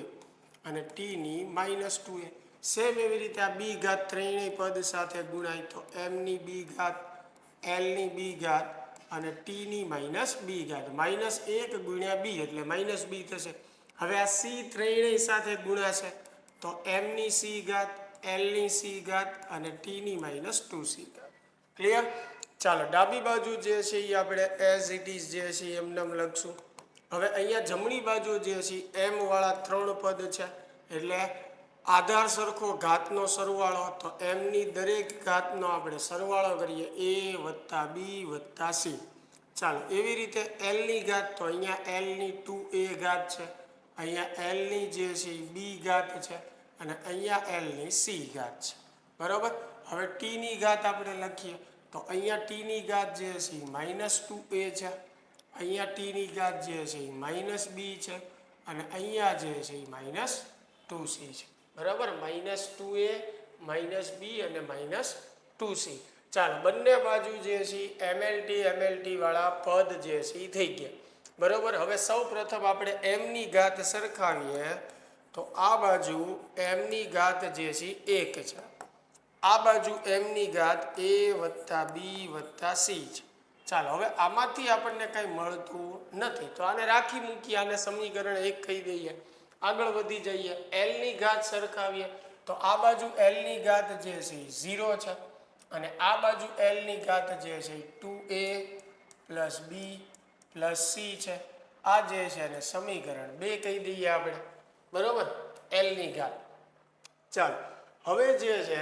અને ટીની -2a. સેમ એવી રીતે આ બી ઘાત ત્રણેય પદ સાથે ગુણાય તો એમની બી ઘાત, એલની બી ઘાત અને ટીની -બી ઘાત. -1 ગુણ્યા બી એટલે -b થશે. હવે આ સી ત્રણેય સાથે ગુણાશે તો એમની સી ઘાત, એલની સી ઘાત અને ટીની -2c ઘાત. ક્લિયર. ચાલો ડાબી બાજુ જે છે એ આપણે એઝ ઇટ ઇઝ જે છે એમને લખશું. હવે અહીંયા જમણી બાજુ જે છે એમ વાળા 3 પદ છે, એટલે આધાર સરખો ઘાતનો સરવાળો, તો એમની દરેક ઘાતનો આપણે સરવાળો કરીએ a + b + c. ચાલો એવી રીતે એલની ઘાત, તો અહીંયા એલની 2a ઘાત છે, અહીંયા એલની જે છે બી ઘાત છે અને અહીંયા એલની સી ઘાત છે. બરાબર. હવે ટીની ઘાત આપણે લખીએ તો અહીંયા ટીની ઘાત જે છે -2a છે, અહીંયા ટીની ઘાત જે છે -b છે અને અહીંયા જે છે -2c છે. બરાબર. -2a -b અને -2c. ચાલો બંને બાજુ જે છે એમએલટી વાળા પદ જે છે એ થઈ ગયા. બરાબર. હવે સૌ પ્રથમ આપણે એમની ઘાત સરખાવીએ તો આ બાજુ એમની ઘાત જે છે 1 છે, આ બાજુ એમની ઘાત a + b + c છે. ચાલો હવે આમાંથી આપણને કંઈ મળતું નથી તો આને રાખી મૂકીએ, આને સમીકરણ 1 કહી દઈએ. આગળ વધી જઈએ, એલની ઘાત સરખાવીએ તો આ બાજુ એલની ઘાત જે છે 0 છે અને આ બાજુ એલની ઘાત જે છે 2a + b + c છે. આ જે છે એને સમીકરણ 2 કહી દઈએ આપણે. બરાબર. એલની ઘાત. ચાલો હવે જે છે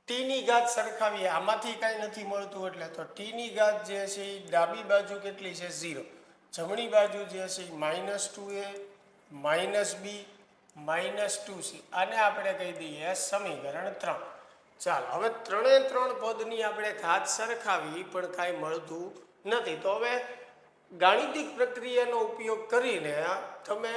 ટીની ઘાત સરખાવીએ, આમાંથી કાંઈ નથી મળતું એટલે તો ટીની ઘાત જે છે એ ડાબી બાજુ કેટલી છે 0, જમણી બાજુ જે છે -2a -b -2c. આને આપણે કહી દઈએ સમીકરણ 3. ચાલો હવે ત્રણે પદની આપણે ઘાત સરખાવી પણ કાંઈ મળતું નથી. તો હવે ગાણિતિક પ્રક્રિયાનો ઉપયોગ કરીને તમે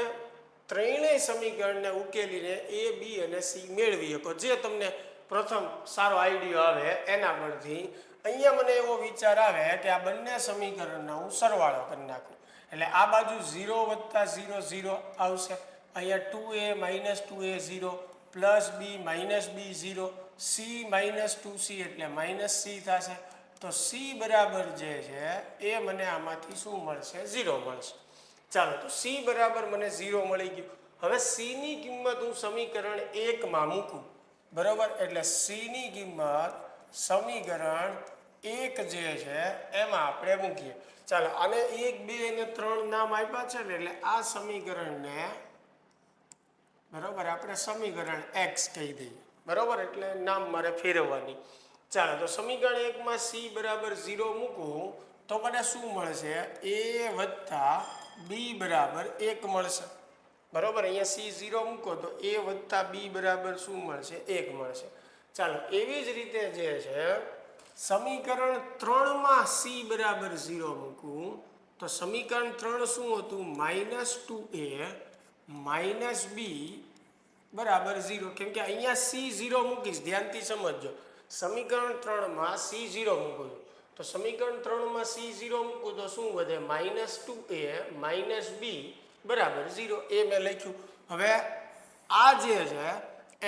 ત્રણેય સમીકરણને ઉકેલીને a, b અને c મેળવી શકો, જે તમને પ્રથમ સારો આઈડિયો આવે એના પરથી. અહીંયા મને એવો વિચાર આવે કે આ બંને સમીકરણનો હું સરવાળો કરી નાખું, એટલે આ બાજુ 0 + 0 0 આવશે, અહીંયા 2a - 2a 0 + b - b 0, c -2c એટલે -c થશે. તો c બરાબર જે છે એ મને આમાંથી શું મળશે? 0 મળશે. ચાલો તો c બરાબર મને 0 મળી ગયું. હવે c ની કિંમત હું સમીકરણ 1 માં મૂકું. બરાબર. એટલે c ની કિંમત સમીકરણ 1 જે છે એમાં આપણે મૂકીએ. ચાલો આને 1 2 અને 3 નામ આપ્યા છે ને, એટલે આ સમીકરણને બરાબર આપણે સમીકરણ x કહી દઈએ. બરાબર. એટલે નામ મારે ફેરવવાની. ચાલો તો સમીકરણ 1 માં c બરાબર 0 મૂકું તો મને શું મળશે? a + b બરાબર 1 મળશે. બરાબર. અહીંયા c 0 મૂકો તો a + b બરાબર શું મળશે? 1 મળશે. ચાલો એવી જ રીતે જે છે સમીકરણ 3 માં c બરાબર 0 મૂકું તો સમીકરણ 3 શું હતું? -2a - b બરાબર 0. કેમ કે અહીંયા c 0 મૂકીશ, ધ્યાનથી સમજજો. સમીકરણ 3 માં c 0 મૂકું તો સમીકરણ 3 માં c 0 મૂકું તો શું વધે? -2a - b બરાબર 0. એ મેં લખ્યું. હવે આ જે છે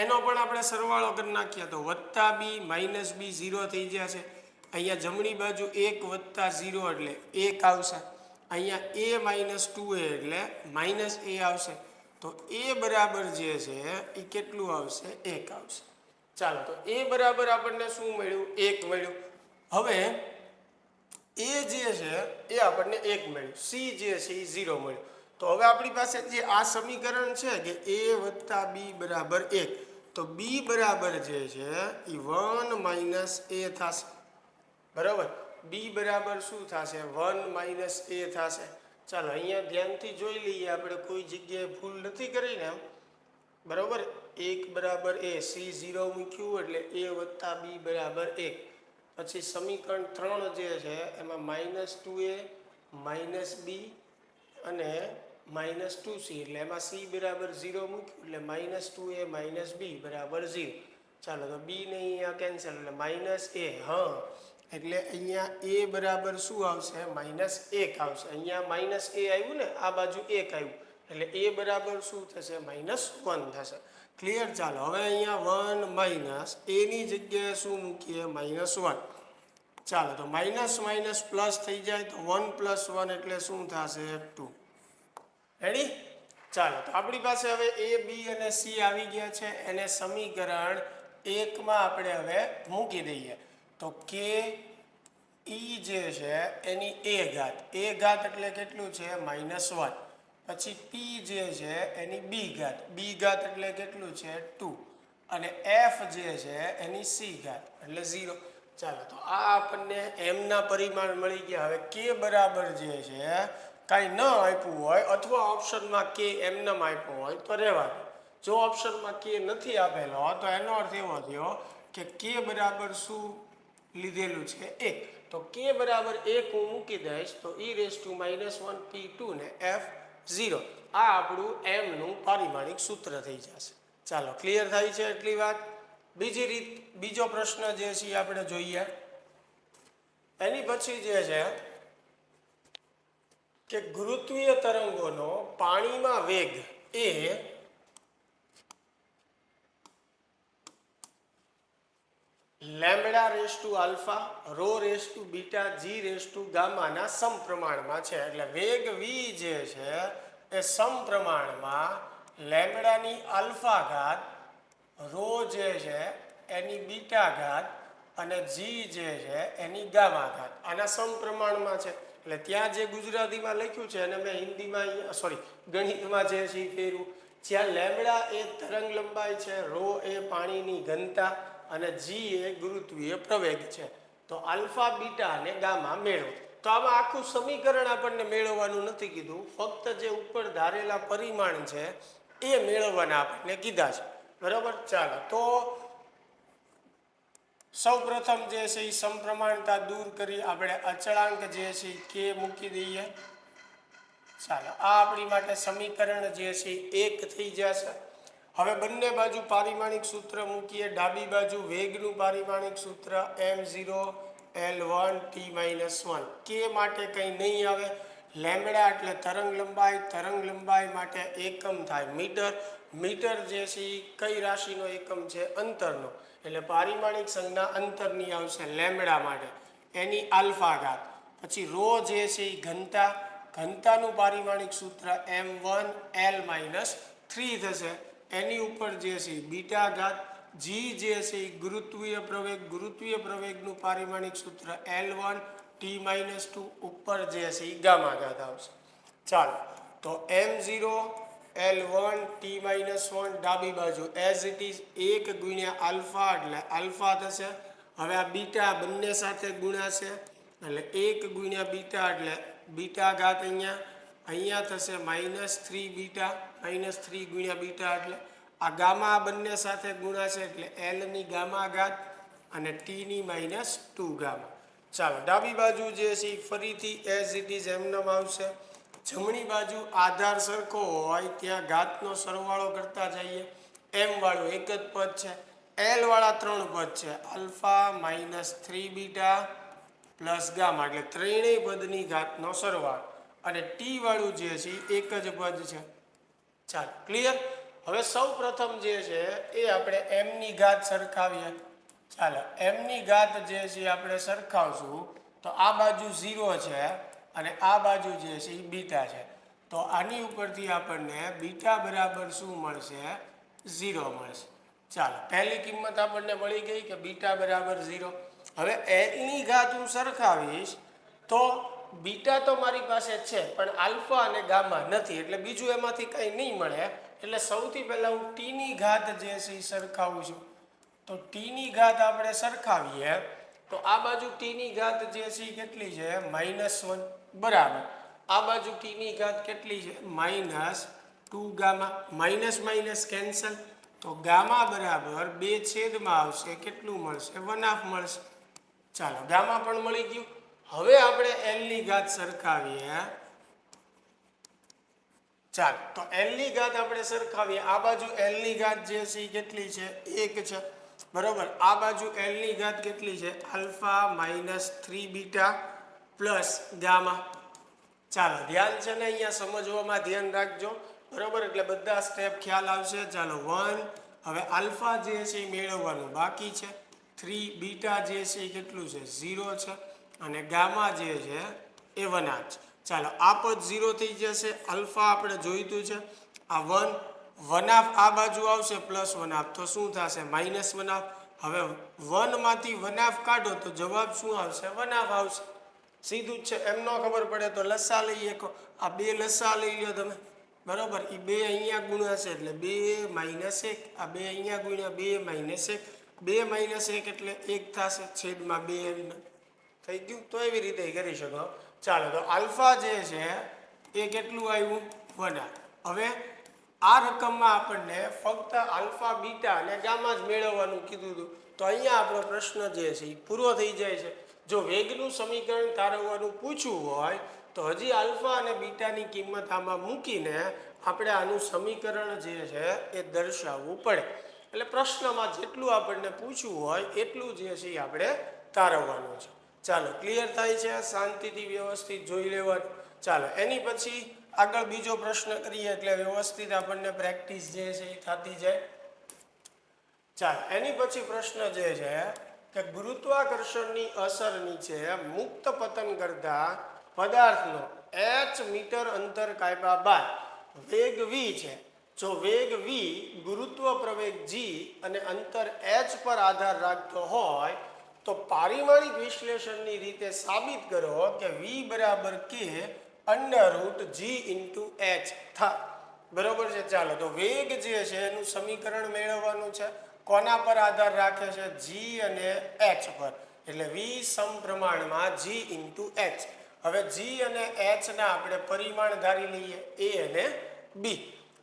એનો પણ આપણે સરવાળો કરી નાખીએ તો +b - b 0 થઈ જશે. અહીંયા જમણી બાજુ 1 + 0 એટલે 1 આવશે, અહીંયા a - 2a એટલે -a આવશે, તો a બરાબર જે છે એ કેટલું આવશે? 1 આવશે. ચાલો, તો a બરાબર આપણને શું મળ્યું? 1 મળ્યું. હવે a જે છે એ આપણને 1 મળ્યું, c જે છે એ 0 મળ્યું. તો હવે આપણી પાસે જે આ સમીકરણ છે કે a + b બરાબર 1, તો b બરાબર જે છે એ 1 - a થશે. બરાબર, b બરાબર શું થશે? 1 - a થશે. ચાલો અહીંયા ધ્યાનથી જોઈ લઈએ, આપણે કોઈ જગ્યાએ ભૂલ નથી કરી ને. બરાબર, 1 બરાબર a, c 0 મૂક્યું એટલે a + b બરાબર 1. પછી સમીકરણ 3 જે છે એમાં -2a - b અને -2c એટલે એમાં c બરાબર 0 મૂક્યું એટલે -2a - b બરાબર 0. ચાલો, તો b ને અહીંયા કેન્સલ એટલે -a. હા, એટલે અહીંયા a બરાબર શું આવશે? -1 આવશે. અહીંયા -a આવ્યું ને, આ બાજુ 1 આવ્યું એટલે a બરાબર શું થશે? -1 થશે. ક્લિયર? ચાલો, હવે અહીંયા 1 - a ની જગ્યાએ શું મૂકીએ? -1. ચાલો, તો માઇનસ પ્લસ થઈ જાય તો 1 + 1 એટલે શું થશે? 2. રેડી? ચાલો, તો આપણી પાસે હવે a, b અને c આવી ગયા છે. એને સમીકરણ 1 માં આપણે હવે મૂકી દઈએ. તો k e જે છે એની a ઘાત એટલે કેટલું છે? -1. પછી p જે છે એની b ઘાત એટલે કેટલું છે? 2. અને f જે છે એની c ઘાત એટલે 0. ચાલો, તો આ આપણને m ના પરિમાણ મળી ગયા. હવે k બરાબર જે છે કાંઈ ન આપ્યું હોય અથવા ઓપ્શનમાં k એમનેમ આપ્યો હોય તો રહેવા દે. જો ઓપ્શનમાં k નથી આપેલો તો એનો અર્થ એવો થયો કે k બરાબર શું લીધેલું છે? 1. તો k બરાબર 1 હું મૂકી દઈશ તો e−1 p2 ને f 0. આ આપણું m નું પારિમાણિક સૂત્ર થઈ જશે. ચાલો, ક્લિયર થાય છે એટલી વાત? બીજી રીત, બીજો પ્રશ્ન જે છે આપણે જોઈએ. એની પછી જે છે કે ગુરુત્વીય તરંગોનો પાણીમાં વેગ એ λ⁴ ρ⁴ β g⁴ ના સમપ્રમાણમાં છે. એટલે વેગ v જે છે એ સમપ્રમાણમાં લેમ્બડાની આલ્ફા ઘાત, ρ જે છે એની બીટા ઘાત અને g જે છે એની ગામા ઘાત આના સમપ્રમાણમાં છે. એટલે ત્યાં જે ગુજરાતીમાં લખ્યું છે અને મેં હિન્દીમાં ગણિતમાં જે છે એ ફેરવું. જ્યાં લેમ્બડા એ તરંગ લંબાઈ છે, ρ એ પાણીની ઘનતા અને g એ ગુરુત્વીય પ્રવેગ છે. તો આલ્ફા, બીટા અને ગામા મેળવો. તો આમાં આખું સમીકરણ આપણને મેળવવાનું નથી કીધું, ફક્ત જે ઉપર ધારેલા પરિમાણ છે એ મેળવવાના આપણને કીધા છે. બરાબર? ચાલો, તો સૌપ્રથમ જે છે એ સમપ્રમાણતા દૂર કરી આપણે અચળાંક જે છે k મૂકી દઈએ. ચાલો, આ આપણી માટે સમીકરણ જે છે 1 થઈ જશે. હવે બંને બાજુ પારિમાણિક સૂત્ર મૂકીએ. ડાબી બાજુ વેગનું પારિમાણિક સૂત્ર m0 L1 t−1. k માટે કંઈ નહીં આવે. લેમ્બડા એટલે તરંગ લંબાઈ માટે એકમ થાય મીટર. મીટર જે છે એ કઈ રાશિનો એકમ છે? અંતરનો. એટલે પારિમાણિક સંજ્ઞા અંતરની આવશે લેમ્બડા માટે, એની આલ્ફા ઘાત. પછી ρ જે છે એ ઘનતાનું પારિમાણિક સૂત્ર m1 L−3 થશે. એની ઉપર જે છે બીટા ઘાત. g જે છે એ ગુરુત્વીય પ્રવેગનું પારિમાણિક સૂત્ર L1 t−2 ઉપર જે છે એ ગામા ઘાત આવશે. ચાલો, તો m0 L1 t−1 ડાબી બાજુ એઝ ઇટ ઇઝ 1 × આલ્ફા એટલે આલ્ફા થશે. હવે આ બીટા બંને સાથે ગુણાશે એટલે 1 × બીટા એટલે બીટા ઘાત અહીંયા થશે -3 બીટા, -3 × બીટા એટલે આ ગામા બંને સાથે ગુણાશે એટલે L ની ગામા ઘાત અને t ની -2 ગામા. ચાલો, ડાબી બાજુ જે છે ફરીથી એઝ ઇટ ઇઝ એમનેમ આવશે. જમણી બાજુ આધાર સરખો હોય ત્યાં ઘાતનો સરવાળો કરતા જઈએ. m વાળું એક જ પદ છે, l વાળા 3 પદ છે, આલ્ફા -3 બીટા પ્લસ ગામા એટલે ત્રણેય પદની ઘાતનો સરવાળો અને t વાળું જે છે એક જ પદ છે. ચાલો, ક્લિયર? હવે સૌ પ્રથમ જે છે એ આપણે m ની ઘાત સરખાવીએ. ચાલો એમની ઘાત જે છે આપણે સરખાવશું તો આ બાજુ 0 છે અને આ બાજુ જે છે એ બીટા છે. તો આની ઉપરથી આપણને બીટા બરાબર શું મળશે? 0 મળશે. ચાલો પહેલી કિંમત આપણને મળી ગઈ કે બીટા બરાબર 0. હવે એની ઘાત હું સરખાવીશ તો બીટા તો મારી પાસે છે પણ આલ્ફા અને ગામા નથી, એટલે બીજું એમાંથી કંઈ નહીં મળે. એટલે સૌથી પહેલાં હું ટીની ઘાત જે છે એ સરખાવું છું. તો ટીની ઘાત આપણે સરખાવીએ તો આ બાજુ ટીની ઘાત જે છે એ કેટલી છે? -1 બરાબર. આ બાજુ ટીની ઘાત કેટલી છે? -2 ગામા. માઇનસ માઇનસ કેન્સલ, તો ગામા બરાબર 2 આવશે. કેટલું મળશે? 1/2 મળશે. ચાલો ગામા પણ મળી ગયું. હવે આપણે એલની ઘાત સરખાવીએ. ચાલો તો એલની ઘાત આપણે સરખાવીએ. આ બાજુ એલની ઘાત જે છે એ કેટલી છે? 1 છે બરોબર. આ બાજુ એલની ઘાત કેટલી છે? Alpha -3 beta plus gamma. ચાલો ધ્યાન છે ને અહીંયા સમજવામાં ધ્યાન રાખજો બરોબર, એટલે બધા સ્ટેપ ખ્યાલ આવશે. ચાલો 1, હવે આલ્ફા જે છે એ મેળવવાનું બાકી છે. 3 બીટા જે છે એ કેટલું છે? 0 છે અને ગામા જે છે એ 1/2 છે. ચાલો આ પદ 0 થઈ જશે. આલ્ફા આપણે જોઈતું છે. આ 1/2 આ બાજુ આવશે +1/2, તો શું થશે? -1/2. હવે 1 માંથી 1/2 કાઢો તો જવાબ શું આવશે? 1/2 આવશે. સીધું જ છે. એમ ન ખબર પડે તો લસા લઈએ. આ 2 લસા લઈ લો તમે બરોબર. એ 2 અહીંયા ગુણ્યા છે એટલે 2 - 1. આ 2 અહીંયા ગુણ્યા 2 - 1. 2 - 1 એટલે 1 થશે છેદમાં 2 થઈ ગયું. તો એવી રીતે કરી શકો. ચાલો તો આલ્ફા જે છે એ કેટલું આવ્યું? 1/2. હવે આ રકમમાં આપણને ફક્ત આલ્ફા બીટા અને ગામા જ મેળવવાનું કીધું હતું. તો અહીંયા આપણો પ્રશ્ન જે છે એ પૂરો થઈ જાય છે. જો વેગનું સમીકરણ તારવવાનું પૂછવું હોય તો હજી આલ્ફા અને બીટાની કિંમત આમાં મૂકીને આપણે આનું સમીકરણ જે છે એ દર્શાવવું પડે. એટલે પ્રશ્નમાં જેટલું આપણને પૂછવું હોય એટલું જે છે એ આપણે તારવવાનું છે. ચાલો ક્લિયર થાય છે? શાંતિથી વ્યવસ્થિત જોઈ લેવાનું. ચાલો એની પછી આગળ બીજો પ્રશ્ન કરીએ એટલે વ્યવસ્થિત આપણને પ્રેક્ટિસ જે છે એ થતી જાય. ચાલો એની પછી પ્રશ્ન જે છે કે ગુરુત્વાકર્ષણની અસર નીચે મુક્ત પતન કરતા પદાર્થનો h મીટર અંતર કાપ્યા બાદ વેગ v છે. જો વેગ v ગુરુત્વ પ્રવેગ g અને અંતર h પર આધાર રાખતો હોય તો પારિમાણિક વિશ્લેષણની રીતે સાબિત કરો કે v બરાબર k √g × h થાય. બરોબર છે. ચાલો તો વેગ જે છે એનું સમીકરણ મેળવવાનું છે. કોના પર આધાર રાખે છે? g અને h પર. એટલે v સમપ્રમાણમાં g × h. હવે g અને h ના આપણે પરિમાણ ધારી લઈએ a અને b.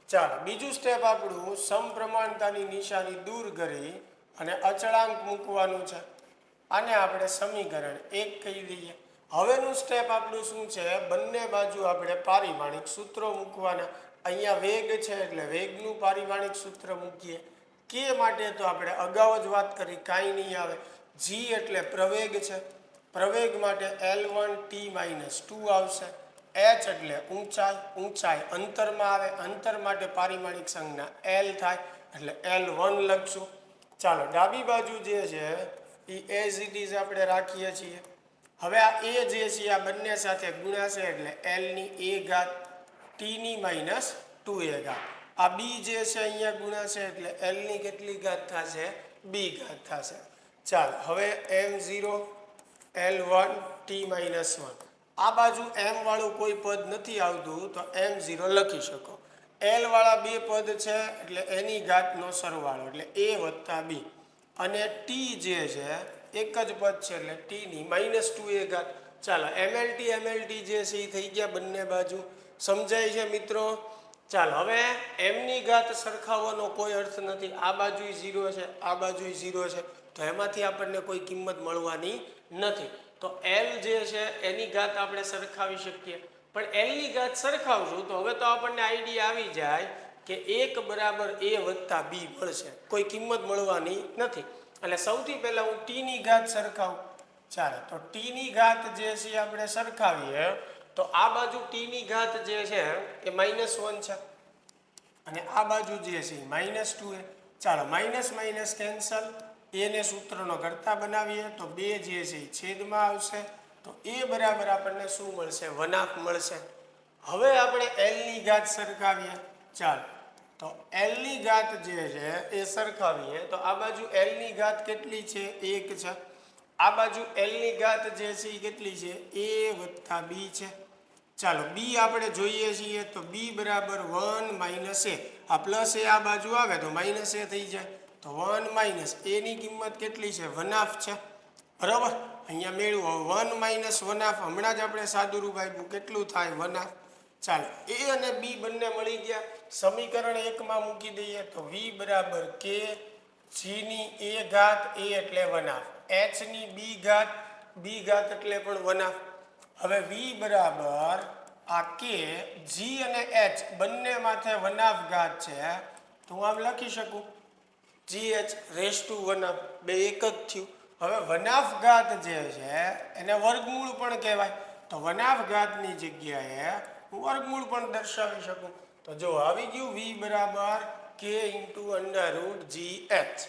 ચાલો બીજું સ્ટેપ આપણું સમપ્રમાણતાની નિશાની દૂર કરી અને અચળાંક મૂકવાનું છે. આને આપણે સમીકરણ 1 કહી દઈએ. હવેનું સ્ટેપ આપણું શું છે? બંને બાજુ આપણે પારિમાણિક સૂત્રો મૂકવાના. અહીંયા વેગ છે એટલે વેગનું પારિમાણિક સૂત્ર મૂકીએ. કે માટે તો આપણે અગાઉ જ વાત કરી, કાંઈ નહીં આવે. g એટલે પ્રવેગ છે, પ્રવેગ માટે L1t - 2 આવશે. h એટલે ઊંચાઈ, ઊંચાઈ અંતરમાં આવે, અંતર માટે પારિમાણિક સંજ્ઞા L થાય એટલે L1 લખશું. ચાલો ડાબી બાજુ જે છે એ એઝ ઇટ ઇઝ આપણે રાખીએ છીએ. હવે આ a જે છે આ બંને સાથે ગુણાશે એટલે L ની a ઘાત t - 2a ઘાત. આ b જે છે અહીંયા ગુણાશે એટલે L ની કેટલી ઘાત થશે? b ઘાત થશે. ચાલો હવે m0 L1 t - 1. આ બાજુ m વાળું કોઈ પદ નથી આવતું તો m0 લખી શકો. L વાળા બે પદ છે એટલે એની ઘાતનો સરવાળો એટલે a + b અને t જે છે એક જ પદ છે એટલે t ની -2a ઘાત. ચાલો mlt જે છે એ થઈ ગયા બંને બાજુ. સમજાય છે મિત્રો? ચાલો હવે mની ઘાત સરખાવવાનો કોઈ અર્થ નથી. આ બાજુ 0 છે, આ બાજુ 0 છે, તો એમાંથી આપણને કોઈ કિંમત મળવાની નથી. તો L જે છે એની ઘાત આપણે સરખાવી શકીએ. પણ L ની ઘાત સરખાવશું તો હવે તો આપણને આઈડિયા આવી જાય કે 1 બરાબર a + b મળશે. કોઈ કિંમત મળવાની નથી. એટલે સૌથી પહેલા હું t ની ઘાત સરખાવું. ચાલો તો t ની ઘાત જે છે આપણે સરખાવીએ તો આ બાજુ t ની ઘાત જે છે એ -1 છે અને આ બાજુ જે છે -2a. ચાલો માઇનસ માઇનસ કેન્સલ, એને સૂત્રનો કરતા બનાવીએ તો 2 જે છે એ છેદમાં આવશે, તો એ બરાબર આપણને શું મળશે? વનાફ મળશે. હવે આપણે એલની ઘાત સરખાવીએ. ચાલો, તો એલની ઘાત જે છે એ સરખાવીએ તો આ બાજુ એલની ઘાત કેટલી છે? 1 છે. આ બાજુ એલની ઘાત જે છે એ કેટલી છે? a વત્તા b છે. ચાલો, બી આપણે જોઈએ છીએ તો બી બરાબર 1 માઇનસ એ. આ પ્લસ એ આ બાજુ આવે તો માઇનસ એ થઈ જાય, તો 1 માઇનસ એની કિંમત કેટલી છે? વનાફ છે. બરાબર, અહીંયા મેળવો 1 માઇનસ વનાફ, હમણાં જ આપણે સાદુરૂપ આપ્યું, કેટલું થાય? વનાફ. ચાલો, એ અને બી બંને મળી ગયા. સમીકરણ 1માં મૂકી દઈએ તો v બરાબર k g ની a ઘાત, a એટલે વનાફ, h ની b ઘાત એટલે પણ વનાફ. હવે v બરાબર આ k g અને h બંને માથે વનાફ ઘાત છે, તો હું આમ લખી શકું gh રેસ ટુ વનાફ, બે એક જ થયું. હવે વનાફ ઘાત જે છે એને વર્ગમૂળ પણ કહેવાય, તો વનાફ ઘાતની જગ્યાએ હું વર્ગમૂળ પણ દર્શાવી શકું. તો જો આવી ગયું v બરાબર k into under route gh.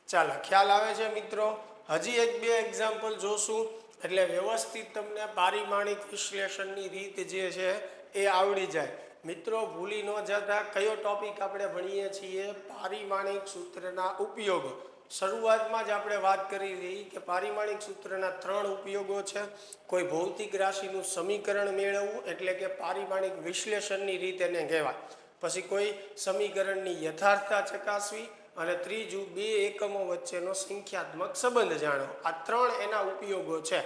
ચાલો, ખ્યાલ આવે છે મિત્રો? હજી 1-2 એક્ઝામ્પલ જોશું એટલે વ્યવસ્થિત તમને પારિમાણિક વિશ્લેષણની રીત જે છે એ આવડી જાય. મિત્રો, ભૂલી ન જતા કયો ટોપિક આપણે ભણીએ છીએ? પારિમાણિક સૂત્રના ઉપયોગો. શરૂઆતમાં જ આપણે વાત કરી રહી કે પારિમાણિક સૂત્રના 3 ઉપયોગો છે. કોઈ ભૌતિક રાશિનું સમીકરણ મેળવવું એટલે કે પારિમાણિક વિશ્લેષણની રીત એને કહેવાય. પછી કોઈ સમીકરણની યથાર્થતા ચકાસવી, અને ત્રીજું 2 એકમો વચ્ચેનો સંખ્યાત્મક સંબંધ જાણવો. આ 3 એના ઉપયોગો છે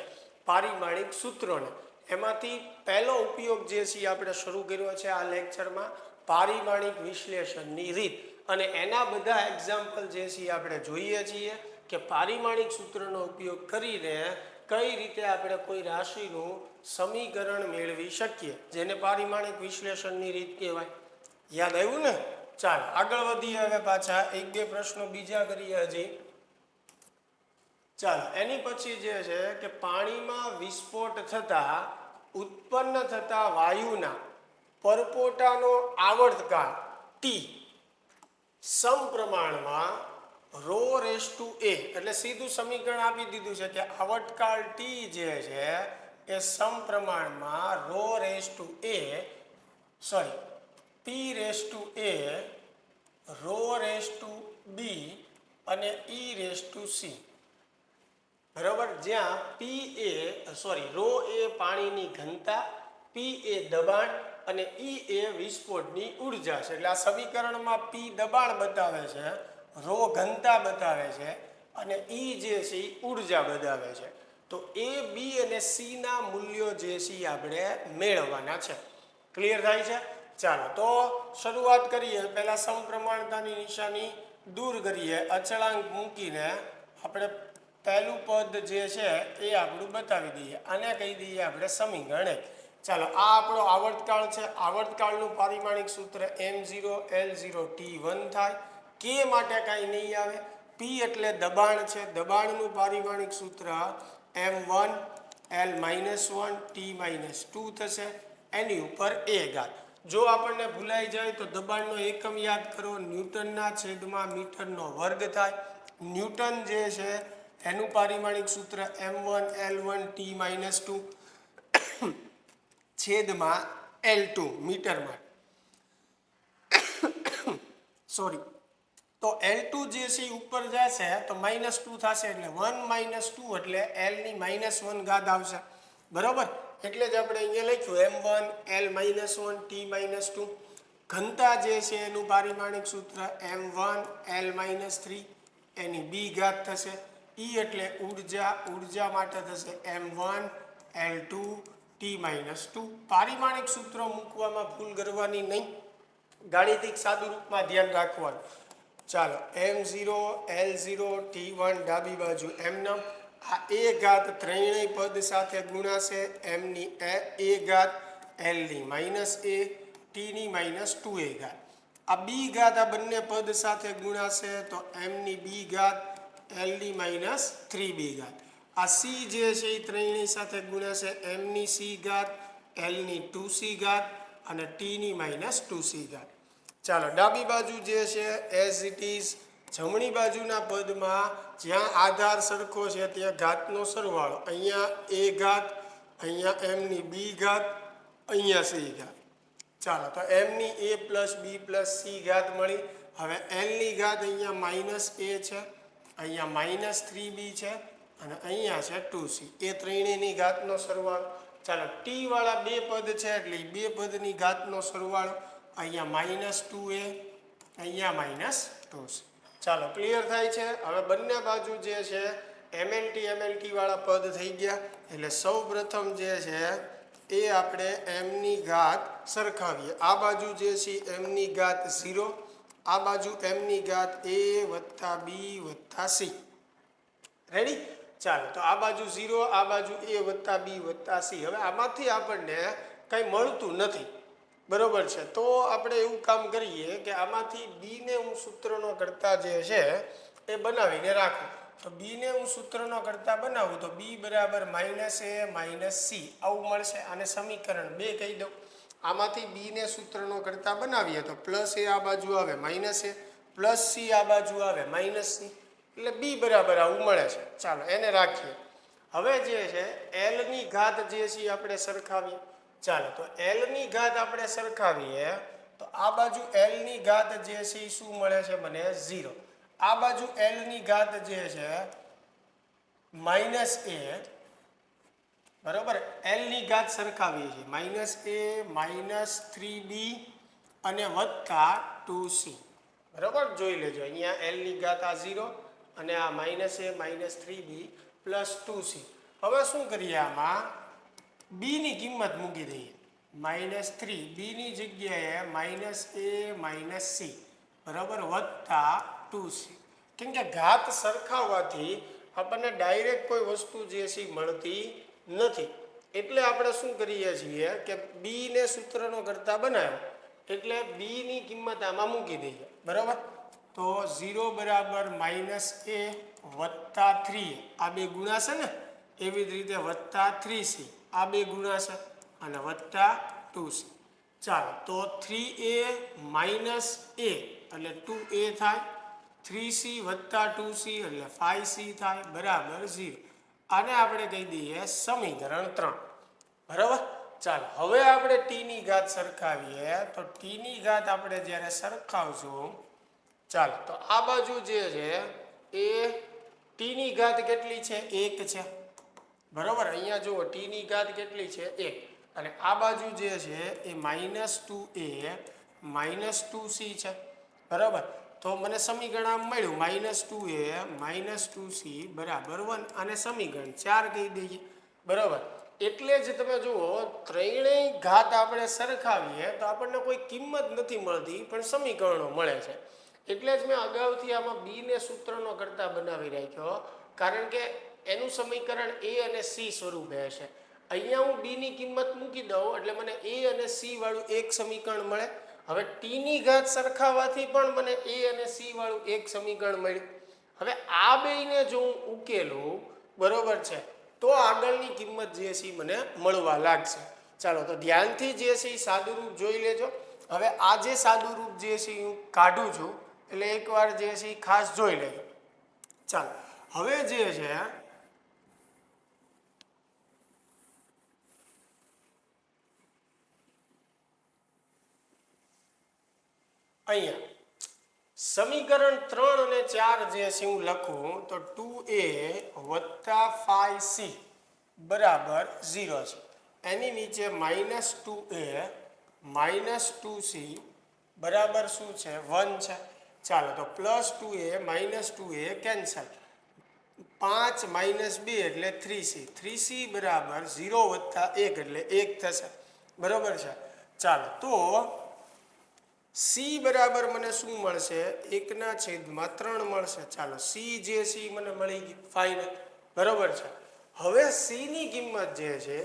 પારિમાણિક સૂત્રોને. એમાંથી પહેલો ઉપયોગ જે છે આપણે શરૂ કર્યો છે આ લેક્ચરમાં, પારિમાણિક વિશ્લેષણની રીત, અને એના બધા એક્ઝામ્પલ જે છે આપણે જોઈએ છીએ કે પારિમાણિક સૂત્રનો ઉપયોગ કરીને કઈ રીતે આપણે કોઈ રાશિનું સમીકરણ મેળવી શકીએ, જેને પારિમાણિક વિશ્લેષણની રીત કહેવાય. યાદ આવ્યું ને? ચાલો, આગળ વધીએ. હવે પાછા 1-2 પ્રશ્નો બીજા કરીએ હજી. ચાલો, એની પછી જે છે કે પાણીમાં વિસ્ફોટ થતા ઉત્પન્ન થતા વાયુના પરપોટાનો આવર્તકાળ t સમપ્રમાણમાં રો રેસ ટુ a, એટલે સીધું સમીકરણ આપી દીધું છે કે આવર્તકાળ t જે છે એ સમપ્રમાણમાં રો raise to a p raise to a, રો રેસ ટુ b અને e રેસ ટુ c. બરાબર, જ્યાં રો એ પાણીની ઘનતા, p એ દબાણ અને e એ વિસ્ફોટની ઉર્જા છે. એટલે આ સમીકરણમાં p દબાણ બતાવે છે, રો ઘનતા બતાવે છે અને e જે છે એ ઉર્જા બતાવે છે. તો a, b અને c ના મૂલ્યો જે છે આપણે મેળવવાના છે. ક્લિયર થાય છે? ચાલો, તો શરૂઆત કરીએ. પહેલા સમપ્રમાણતાની નિશાની દૂર કરીએ, અચળાંક મૂકીને આપણે પહેલું પદ જે છે એ આપણું બતાવી દઈએ. આને કહી દઈએ આપણે સમીકરણ 1. ચાલો, આ આપણો આવર્તકાળ છે. આવર્તકાળનું પારિમાણિક સૂત્ર m0L0T1 થાય. k માટે કાંઈ નહીં આવે. p એટલે દબાણ છે, દબાણનું પારિમાણિક સૂત્ર m1L-1T-2 થશે. એની ઉપર a ઘાત. જો આપણને ભૂલાઈ જાય તો દબાણનો એકમ યાદ કરો, ન્યૂટનના છેદમાં મીટરનો વર્ગ થાય. ન્યૂટન જે છે એનું પારિમાણિક સૂત્ર m1L1T-2 છેદમાં L2 મીટરમાં. તો L2 જે છે ઉપર જશે તો -2 થશે, એટલે 1 - 2 એટલે L ની -1 ઘાત આવશે. બરાબર, એટલે જ આપણે અહીંયા લખ્યું m1L-1T-2. ઘનતા જે છે એનું પારિમાણિક સૂત્ર m1L-3, એની b ઘાત થશે. e એટલે ઉર્જા માટે થશે m1L2T-2. પારિમાણિક સૂત્રો મૂકવામાં ભૂલ કરવાની નહીં, ગાણિતિક સાદુરૂપમાં ધ્યાન રાખવાનું. ચાલો, m0L0T1 ડાબી બાજુ એમનો, આ a ઘાત ત્રણેય પદ સાથે ગુણાશે, m ની a ઘાત, l ની -a, t ની -2a ઘાત. આ b ઘાત આ બંને પદ સાથે ગુણાશે તો m ની b ઘાત, l ની -3b ઘાત. આ c જે છે એ ત્રણેય સાથે ગુણાશે, m ની c ઘાત, l ની 2c ઘાત અને t ની -2c ઘાત. ચાલો, ડાબી બાજુ જે છે એઝ ઇટ ઇઝ જમણી બાજુના પદમાં જ્યાં આધાર સરખો છે ત્યાં ઘાતનો સરવાળો, અહીંયા a ઘાત, અહીંયા mની b ઘાત, અહીંયા c ઘાત. ચાલો તો mની a plus b plus c ઘાત મળી. હવે lની ઘાત અહીંયા માઇનસ a છે, અહીંયા માઇનસ 3b છે અને અહીંયા છે 2c. એ ત્રણેયની ઘાતનો સરવાળો. ચાલો ટી વાળા બે પદ છે એટલે બે પદની ઘાતનો સરવાળો, અહીંયા માઇનસ 2a, અહીંયા માઇનસ 2c. ચાલો ક્લિયર થાય છે. હવે બંને બાજુ જે છે એમએલટી વાળા પદ થઈ ગયા. એટલે સૌ પ્રથમ જે છે એ આપણે એમની ઘાત સરખાવીએ. આ બાજુ જે છે એમની ઘાત 0, આ બાજુ એમની ઘાત a વત્તા b વત્તા c. રેડી? ચાલો તો આ બાજુ 0, આ બાજુ a વત્તા b વત્તા c. હવે આમાંથી આપણને કંઈ મળતું નથી, બરોબર છે. તો આપણે એવું કામ કરીએ કે આમાંથી બીને હું સૂત્રનો કરતા જે છે એ બનાવીને રાખું. તો બીને હું સૂત્રનો કરતા બનાવું તો b બરાબર માઇનસ a માઇનસ c આવું મળશે. આને સમીકરણ 2 કહી દઉં. આમાંથી બીને સૂત્રનો કરતા બનાવીએ તો પ્લસ a આ બાજુ આવે માઇનસ a, પ્લસ c આ બાજુ આવે માઇનસ c, એટલે b બરાબર આવું મળે છે. ચાલો એને રાખીએ. હવે જે છે એલની ઘાત જે છે આપણે સરખાવીએ. ચાલો તો એલની ઘાત આપણે સરખાવીએ તો આ બાજુ એલની ઘાત જે છે એ શું મળે છે મને 0. આ બાજુ એલની ઘાત જે છે માઇનસ a, બરોબર. એલની ઘાત સરખાવીએ છીએ માઇનસ a માઇનસ 3b અને વત્તા 2c, બરોબર. જોઈ લેજો અહીંયા એલની ઘાત આ 0 અને આ minus a minus 3b plus 2c. હવે શું કરીએ આમાં b ની કિંમત મૂકી દઈએ -3, b ની જગ્યાએ માઇનસ a માઇનસ c, બરાબર, વત્તા 2c. કેમ કે ઘાત સરખાવવાથી આપણને ડાયરેક્ટ કોઈ વસ્તુ જે છે મળતી નથી. એટલે આપણે શું કરીએ છીએ કે b ને સૂત્રનો કરતા બનાવ્યો એટલે b ની કિંમત આમાં મૂકી દઈએ, બરાબર. તો 0 બરાબર -a વત્તા 3, આ બે ગુણાશે ને, એવી જ રીતે વત્તા 3c, આ બે ગુણાશે અને વત્તા 2c. ચાલો તો 3a માઇનસ a એટલે 2a થાય, 3c વત્તા 2c એટલે 5c થાય, બરાબર 0. આને આપણે કહી દઈએ સમીકરણ 3, બરાબર. ચાલો હવે આપણે t ની ઘાત સરખાવીએ તો t ની ઘાત આપણે જ્યારે સરખાવશું, ચાલો તો આ બાજુ જે છે એ t ની ઘાત કેટલી છે 1 છે, બરાબર. અહીંયા જુઓ t ની ઘાત કેટલી છે 1 અને આ બાજુ જે છે એ -2a માઇનસ 2c છે, બરાબર. તો મને સમીકરણ મળ્યું -2a માઇનસ 2c બરાબર 1. અને સમીકરણ 4 કહી દઈએ, બરાબર. એટલે જ તમે જુઓ ત્રણેય ઘાત આપણે સરખાવીએ તો આપણને કોઈ કિંમત નથી મળતી પણ સમીકરણો મળે છે. એટલે જ મેં અગાઉથી આમાં બી ને સૂત્રનો કરતા બનાવી રાખ્યો, કારણ કે એનું સમીકરણ a અને c સ્વરૂપે હશે. અહીંયા હું b ની કિંમત મૂકી દઉં એટલે મને a અને c વાળું એક સમીકરણ મળે. હવે t ની ઘાત સરખાવવાથી પણ મને a અને c વાળું એક સમીકરણ મળ્યું. હવે આ બેયને જો હું ઉકેલું, બરોબર છે, તો આગળની કિંમત જે છે મને મળવા લાગશે. ચાલો તો ધ્યાનથી જે છે એ સાદું રૂપ જોઈ લેજો. હવે આ જે સાદું રૂપ જે છે હું કાઢું છું એટલે એકવાર જે છે એ ખાસ જોઈ લેજો. ચાલો હવે જે છે અહીંયા સમીકરણ 3 અને 4 જે છે હું લખું તો 2a વત્તા 5c બરાબર 0 છે. એની નીચે -2a માઇનસ 2c બરાબર શું છે 1 છે. ચાલો તો +2a minus 2a cancel, 5 minus 2 એટલે 3c, 3c બરાબર 0 વત્તા 1 એટલે 1 થશે, બરાબર છે. ચાલો તો c બરાબર મને શું મળશે 1/3 મળશે. ચાલો c જે છે મને મળી ગઈ ફાઇનલ, બરાબર છે. હવે c ની કિંમત જે છે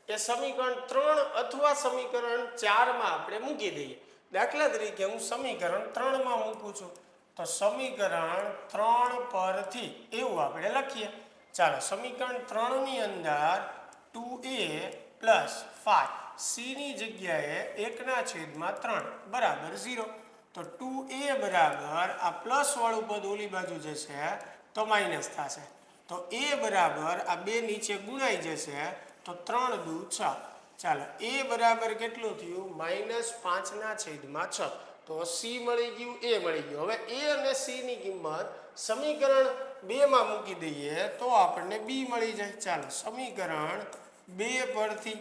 એ સમીકરણ 3 અથવા સમીકરણ 4 માં આપણે મૂકી દઈએ. દાખલા તરીકે હું સમીકરણ 3 માં મૂકું છું તો સમીકરણ 3 પરથી એવું આપણે લખીએ. ચાલો સમીકરણ 3 ની અંદર 2a + 5 c ની જગ્યાએ 1/3 બરાબર 0. તો 2a બરાબર આ પ્લસ વાળું પદ ઓલી બાજુ જશે તો માઇનસ થશે. તો a બરાબર આ બે નીચે ગુણાઈ જશે તો 3 દુ 6. ચાલો a બરાબર કેટલું થયું -5/6. તો c મળી ગયું, a મળી ગયું. હવે a અને c ની કિંમત સમીકરણ 2 માં મૂકી દઈએ તો આપણને b મળી જાય. ચાલો સમીકરણ 2 પરથી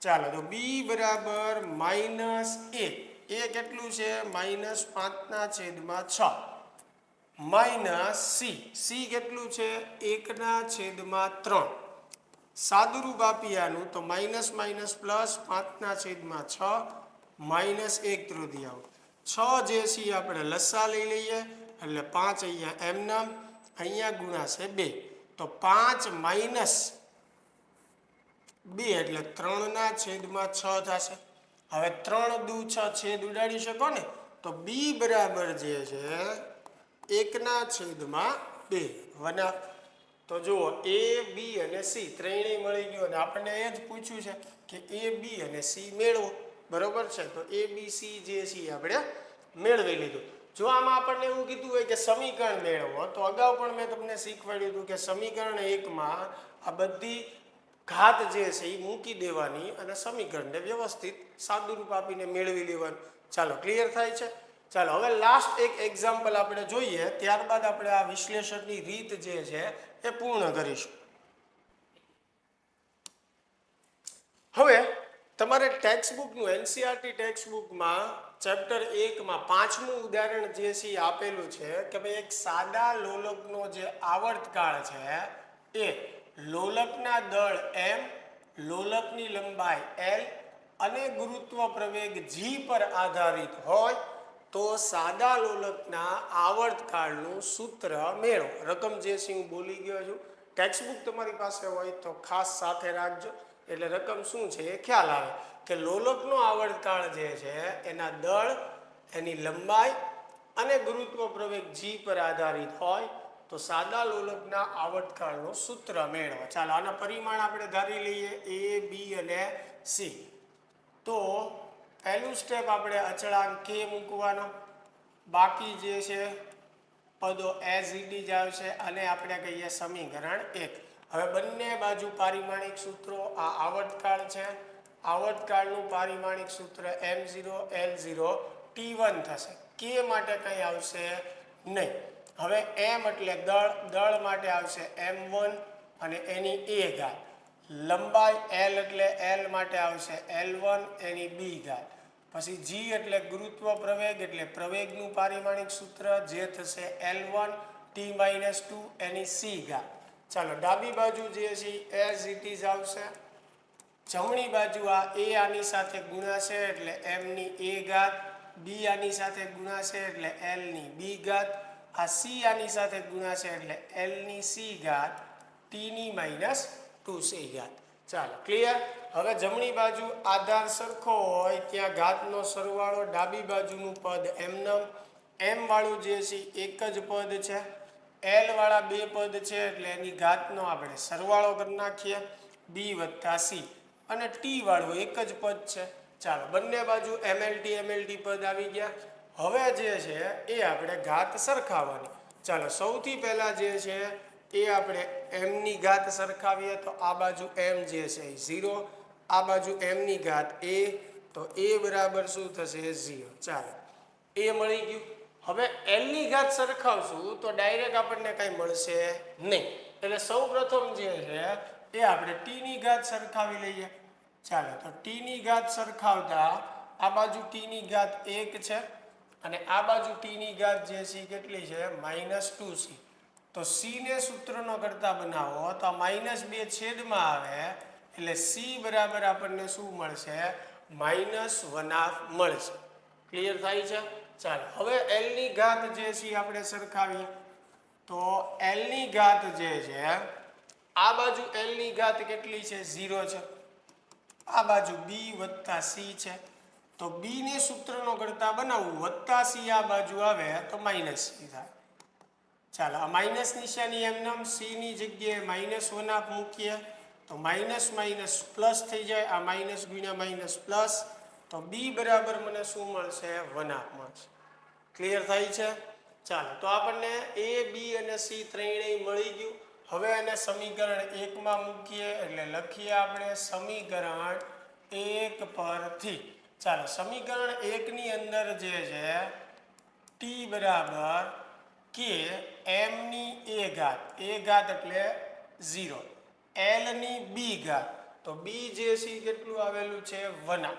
ચાલો તો b બરાબર -a. a કેટલું છે -5/6 માઇનસ c કેટલું છે 1/3. સાદુરૂપ આપીએ આનું તો માઇનસ માઇનસ પ્લસ 5/6 -1/3. 6 જે છે આપણે લસા લઈ લઈએ એટલે 5 અહીંયા એમનામ, અહીંયા ગુણાશે 2 તો 5 માઇનસ 2 એટલે 3/6 થશે. હવે 3 દુ 6 છેદ ઉડાડી શકો ને તો b બરાબર જે છે 1/2 વના. તો જુઓ a b અને c ત્રણેય મળી ગયું અને આપણને એ જ પૂછ્યું છે કે a b અને c મેળવો. બરોબર છે, તો a b c જે છે આપણે મેળવી લીધું. જો આમાં આપણને એવું કીધું હોય કે સમીકરણ મેળવો તો અગાઉ પણ મેં તમને શીખવાડ્યું હતું કે સમીકરણ 1માં આ બધી ઘાત જે છે એ મૂકી દેવાની અને સમીકરણને વ્યવસ્થિત સાદુરૂપ આપીને મેળવી લેવાનું. ચાલો ક્લિયર થાય છે. ચાલો હવે લાસ્ટ એક એક્ઝામ્પલ આપણે જોઈએ, ત્યારબાદ આપણે આ વિશ્લેષણની રીત જે છે એ પૂર્ણ કરીશું. હવે તમારે ટેક્સ્ટબુકનું એનસીઆરટી ટેક્સ્ટબુકમાં ચેપ્ટર 1માં 5મું ઉદાહરણ જે છે એ આપેલું છે કે ભાઈ એક સાદા લોલકનો જે આવર્તકાળ છે એ લોલકના દળ m, લોલકની લંબાઈ l અને ગુરુત્વ પ્રવેગ g પર આધારિત હોય તો સાદા લોલકના આવર્તકાળનું સૂત્ર મેળવો. રકમ જે છે હું બોલી ગયો છું. ટેક્સ્ટબુક તમારી પાસે હોય તો ખાસ સાથે રાખજો એટલે રકમ શું છે એ ખ્યાલ આવે કે લોલકનો આવર્તકાળ જે છે એના દળ, એની લંબાઈ અને ગુરુત્વ પ્રવેગ g પર આધારિત હોય તો સાદા લોલકના આવર્તકાળનું સૂત્ર મેળવો. ચાલો આના પરિમાણ આપણે ધારી લઈએ a, b અને c. તો પહેલું સ્ટેપ આપણે અચળાંક k મૂકવાનો, બાકી જે છે પદો એઝ ઇટ ઇઝ આવશે અને આપણે કહીએ સમીકરણ 1. હવે બંને બાજુ પારિમાણિક સૂત્રો, આ આવર્તકાળ છે, આવર્તકાળનું પારિમાણિક સૂત્ર m0 l0 t1 થશે. k માટે કંઈ આવશે નહીં. હવે m એટલે દળ માટે આવશે m1 અને એની a ઘાત, લંબાઈ l એટલે l માટે આવશે l1 એની b ઘાત, પછી g એટલે ગુરુત્વ પ્રવેગ એટલે પ્રવેગનું પારિમાણિક સૂત્ર જે થશે l1 t-2 એની c ઘાત. ચાલો ડાબી બાજુ જે છે એઝ ઇટ ઇઝ આવશે. જમણી બાજુ આ a આની સાથે ગુણાશે એટલે m ની a ઘાત, b આની સાથે ગુણાશે એટલે l ની b ઘાત, આ c આની સાથે ગુણાશે એટલે l ની c ઘાત t ની -2c ઘાત. ચાલો ક્લિયર. હવે જમણી બાજુ આધાર સરખો હોય ત્યાં ઘાતનો સરવાળો, ડાબી બાજુનું પદ એમનમ, m વાળું જે છે એક જ પદ છે, l વાળા બે પદ છે એટલે એની ઘાતનો આપણે સરવાળો કરી નાખીએ b વત્તા c અને t વાળું એક જ પદ છે. ચાલો બંને બાજુ mlt પદ આવી ગયા. હવે જે છે એ આપણે ઘાત સરખાવવાની. ચાલો સૌથી પહેલા જે છે એ આપણે m ની ઘાત સરખાવીએ તો આ બાજુ m જે છે એ 0, આ બાજુ m ની ઘાત a, તો a બરાબર શું થશે 0. ચાલો a મળી ગયું. હવે l ની ઘાત સરખાવશું તો ડાયરેક્ટ આપણને કંઈ મળશે નહીં એટલે સૌ પ્રથમ જે છે એ આપણે t ની ઘાત સરખાવી લઈએ. ચાલો તો t ની ઘાત સરખાવતા આ બાજુ t ની ઘાત 1 છે અને આ બાજુ t ની ઘાત જે છે કેટલી છે -2c. તો c ને સૂત્રનો કરતા બનાવો તો -2 છેદમાં આવે એટલે c બરાબર આપણને શું મળશે -1/2 મળશે. ક્લિયર થાય છે. ચાલો હવે l ની ઘાત જે છે આપણે સરખાવીએ તો l ની ઘાત જે છે આ બાજુ l ની ઘાત કેટલી છે 0 છે, આ બાજુ b વત્તા c છે તો b ને સૂત્રનો કરતા બનાવવું વત્તા c આ બાજુ આવે તો -c થાય. ચાલો આ માઇનસ નિશાની એમનામ c ની જગ્યાએ -1/2 મૂકીએ તો માઇનસ માઇનસ પ્લસ થઈ જાય, આ માઇનસ ગુણ્યા માઇનસ પ્લસ તો b બરાબર મને શું મળશે 1/2 મળશે. ક્લિયર થાય છે? ચાલો, તો આપણને એ બી અને સી ત્રણેય મળી ગયું. હવે એને સમીકરણ 1 માં મૂકીએ એટલે લખીએ આપણે સમીકરણ 1 પરથી. ચાલો, સમીકરણ 1 ની અંદર જે છે ટી બરાબર કે એમ ની એ ઘાત એટલે 0, એલ ની બી ઘાત, તો બી જે સી કેટલું આવેલું છે 1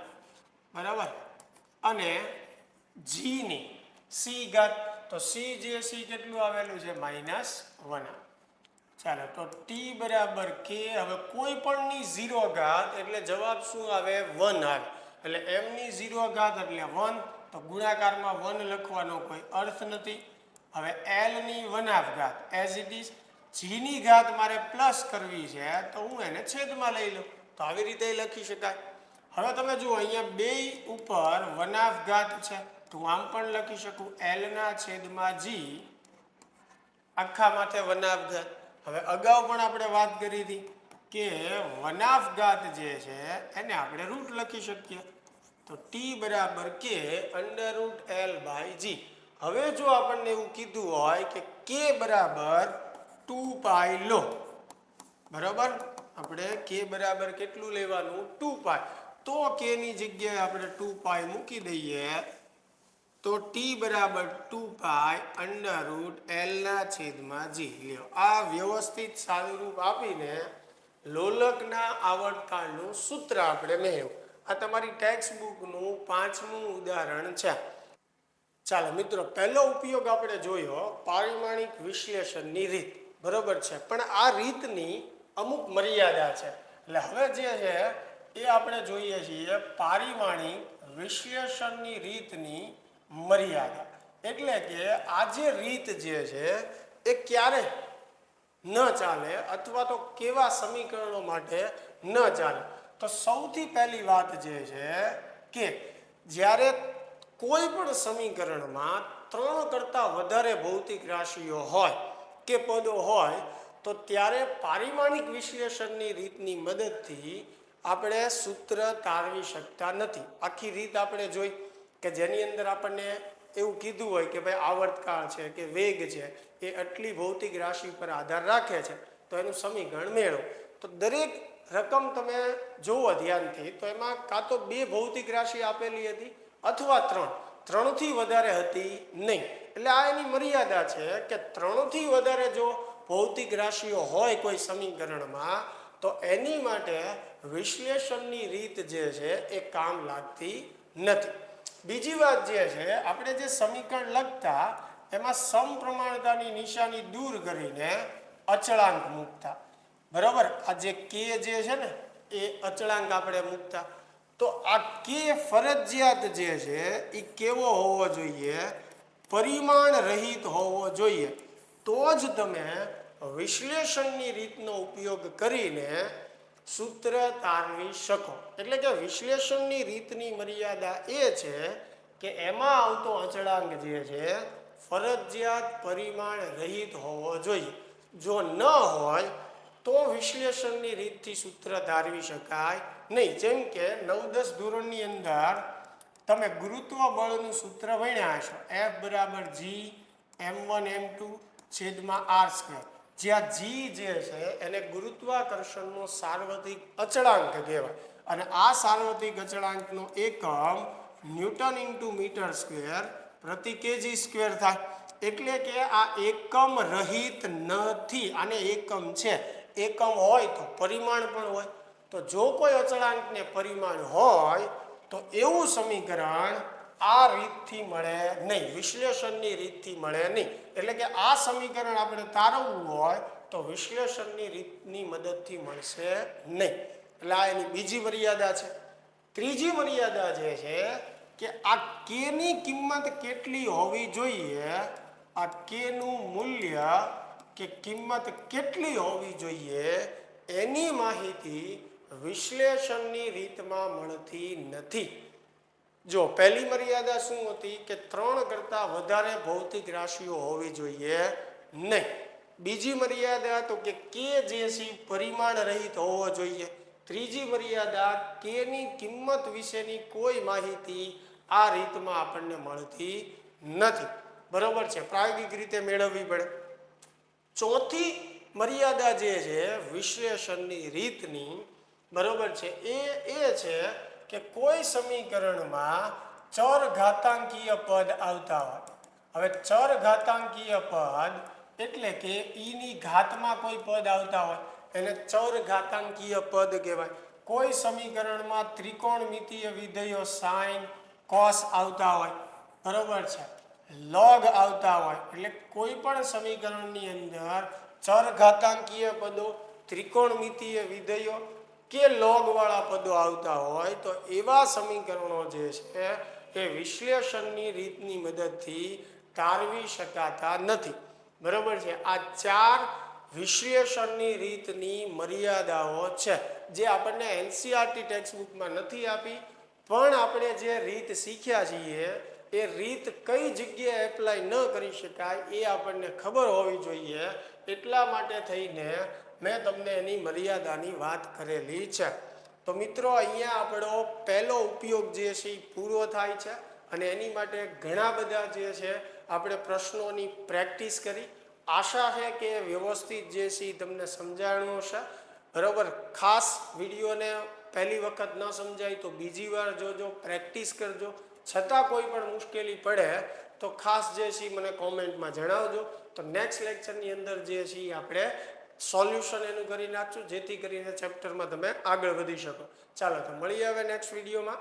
બરાબર, અને જી ની સી ઘાત, તો સી જે સી કેટલું આવેલું છે -1. ચાલો, તો ટી બરાબર કે હવે કોઈ પણની 0 ઘાત એટલે જવાબ શું આવે 1 આવે, એટલે એમ ની 0 ઘાત એટલે 1, તો ગુણાકારમાં 1 લખવાનો કોઈ અર્થ નથી. હવે એલ ની 1/2 ઘાત એઝ ઇટ ઇઝ, જી ની ઘાત મારે પ્લસ કરવી છે તો હું એને છેદમાં લઈ લઉં, તો આવી રીતે લખી શકાય. હવે તમે જુઓ અહીંયા બે ઉપર 1/2 ઘાત છે, તો હું આમ પણ લખી શકું એલ ના છેદમાં જી આખા માથે 1/2 ઘાત. હવે અગાઉ પણ આપણે વાત કરી હતી કે 1/2 ઘાત જે છે એને આપણે રૂટ લખી શકીએ, તો ટી બરાબર કે √L/G. હવે જો આપણને એવું કીધું હોય કે બરાબર 2π લો, બરાબર, આપણે કે બરાબર કેટલું લેવાનું 2π, તો કે ની જગ્યાએ આપણે 2π મૂકી દઈએ, તો ટી બરાબર 2π √L/G. લ્યો, આ વ્યવસ્થિત સાદું રૂપ આપીને લોલકના આવર્તકાળનું સૂત્ર આપણે મેળવ્યું. આ તમારી ટેક્સ્ટ બુકનું 5મું ઉદાહરણ છે. ચાલો મિત્રો, પહેલો ઉપયોગ આપણે જોયો પારિમાણિક વિશ્લેષણની રીત, બરોબર છે, પણ આ રીતની અમુક મર્યાદા છે. એટલે હવે જે છે એ આપણે જોઈએ છીએ પારિમાણિક વિશ્લેષણની રીતની મર્યાદા. એટલે કે આ જે રીત જે છે એ ક્યારે ન ચાલે અથવા તો કેવા સમીકરણો માટે ન ચાલે. તો સૌથી પહેલી વાત જે છે કે જ્યારે કોઈ પણ સમીકરણમાં 3 કરતાં વધારે ભૌતિક રાશિઓ હોય કે પદો હોય તો ત્યારે પારિમાણિક વિશ્લેષણની રીતની મદદથી આપણે સૂત્ર તારવી શકતા નથી. આખી રીત આપણે જોઈ કે જેની અંદર આપણને એવું કીધું હોય કે ભાઈ આવર્તકાળ છે કે વેગ છે એ આટલી ભૌતિક રાશિ પર આધાર રાખે છે, તો એનું સમીકરણ મેળવો. તો દરેક રકમ તમે જોવો ધ્યાનથી, તો એમાં કાં તો 2 ભૌતિક રાશિ આપેલી હતી અથવા 3થી વધારે હતી નહીં. એટલે આ એની મર્યાદા છે કે 3થી વધારે જો ભૌતિક રાશિઓ હોય કોઈ સમીકરણમાં તો એની માટે વિશ્લેષણની રીત જે છે એ કામ લાગતી નથી. બીજી વાત જે છે, આપણે જે સમીકરણ લખતા એમાં સમપ્રમાણતાની નિશાની દૂર કરીને અચળાંક મૂકતા, બરાબર. આ જે કે જે છે ને એ અચળાંક આપણે મૂકતા, તો આ કે ફરજિયાત જે છે એ કેવો હોવો જોઈએ, પરિમાણ રહિત હોવો જોઈએ, તો જ તમે વિશ્લેષણની રીતનો ઉપયોગ કરીને સૂત્ર તારવી શકો. એટલે કે વિશ્લેષણની રીતની મર્યાદા એ છે કે એમાં આવતો અચળાંક જે છે ફરજિયાત પરિમાણ રહિત હોવો જોઈએ. જો ન હોય તો વિશ્લેષણની રીતથી સૂત્ર ધારવી શકાય નહીં. જેમ કે 9-10 ધોરણની અંદર તમે ગુરુત્વ બળનું સૂત્ર ભણ્યા હશો, F બરાબર G m1m2/r², જ્યાં G જે છે એને ગુરુત્વાકર્ષણનો સાર્વત્રિક અચળાંક કહેવાય, અને આ સાર્વત્રિક અચળાંકનો એકમ ન્યૂટન ×મીટર² પ્રતિ kg² થાય. એટલે કે આ એકમ રહિત નથી, આને એકમ છે. એકમ હોય તો પરિમાણ પણ હોય, તો જો કોઈ અચળાંકને પરિમાણ હોય તો એવું સમીકરણ આ રીતથી મળે નહીં, વિશ્લેષણની રીતથી મળે નહીં. એટલે કે આ સમીકરણ આપણે તારવવું હોય તો વિશ્લેષણની રીતની મદદથી મળશે નહીં. એટલે આ એની બીજી મર્યાદા છે. ત્રીજી મર્યાદા જે છે કે આ કેની કિંમત કેટલી હોવી જોઈએ, આ કેનું મૂલ્ય કે કિંમત કેટલી હોવી જોઈએ એની માહિતી વિશ્લેષણની રીતમાં મળતી નથી. જો પહેલી મર્યાદા શું હતી કે 3 કરતાં વધારે ભૌતિક રાશિઓ હોવી જોઈએ નહીં. બીજી મર્યાદા તો કે જે સી પરિમાણ રહિત હોવો જોઈએ. ત્રીજી મર્યાદા કેની કિંમત વિશેની કોઈ માહિતી આ રીતમાં આપણને મળતી નથી. બરોબર છે, પ્રાયોગિક રીતે મેળવવી પડે. ચોથી મર્યાદા જે છે વિશ્લેષણની રીતની, બરોબર છે, એ છે કે કોઈ સમીકરણમાં ચર ઘાતાંકીય પદ આવતા હોય. હવે ચર ઘાતાંકીય પદ એટલે કે ઈની ઘાતમાં કોઈ પદ આવતા હોય એને ચર ઘાતાંકીય પદ કહેવાય. કોઈ સમીકરણમાં ત્રિકોણમિતીય વિધેયો સાઇન કોસ આવતા હોય, બરોબર છે, લોગ આવતા હોય, એટલે કોઈ પણ સમીકરણની અંદર ચર ઘાતાંકીય પદો, ત્રિકોણમિતીય વિધેયો કે લોગવાળા પદો આવતા હોય તો એવા સમીકરણો જે છે એ વિશ્લેષણની રીતની મદદથી તારવી શકાતા નથી. બરોબર છે, આ 4 વિશ્લેષણની રીતની મર્યાદાઓ છે જે આપણને એનસીઆરટી ટેક્સ્ટબુકમાં નથી આપી, પણ આપણે જે રીત શીખ્યા છીએ એ રીત કઈ જગ્યાએ એપ્લાય ન કરી શકાય એ આપણને ખબર હોવી જોઈએ. એટલા માટે થઈને મેં તમને એની મર્યાદાની વાત કરેલી છે. તો મિત્રો અહીંયા આપણો પહેલો ઉપયોગ જે છે એ પૂરો થાય છે અને એની માટે ઘણા બધા જે છે આપણે પ્રશ્નોની પ્રેક્ટિસ કરી. આશા છે કે વ્યવસ્થિત જે છે એ તમને સમજાણું હશે. બરાબર, ખાસ વિડીયોને પહેલી વખત ન સમજાય તો બીજી વાર જોજો, પ્રેક્ટિસ કરજો. છતાં કોઈ પણ મુશ્કેલી પડે તો ખાસ જે છે મને કોમેન્ટમાં જણાવજો. તો નેક્સ્ટ લેક્ચરની અંદર જે છે આપણે સોલ્યુશન એનું કરી નાખશું જેથી કરીને ચેપ્ટરમાં તમે આગળ વધી શકો. ચાલો તો મળીએ હવે નેક્સ્ટ વિડીયોમાં.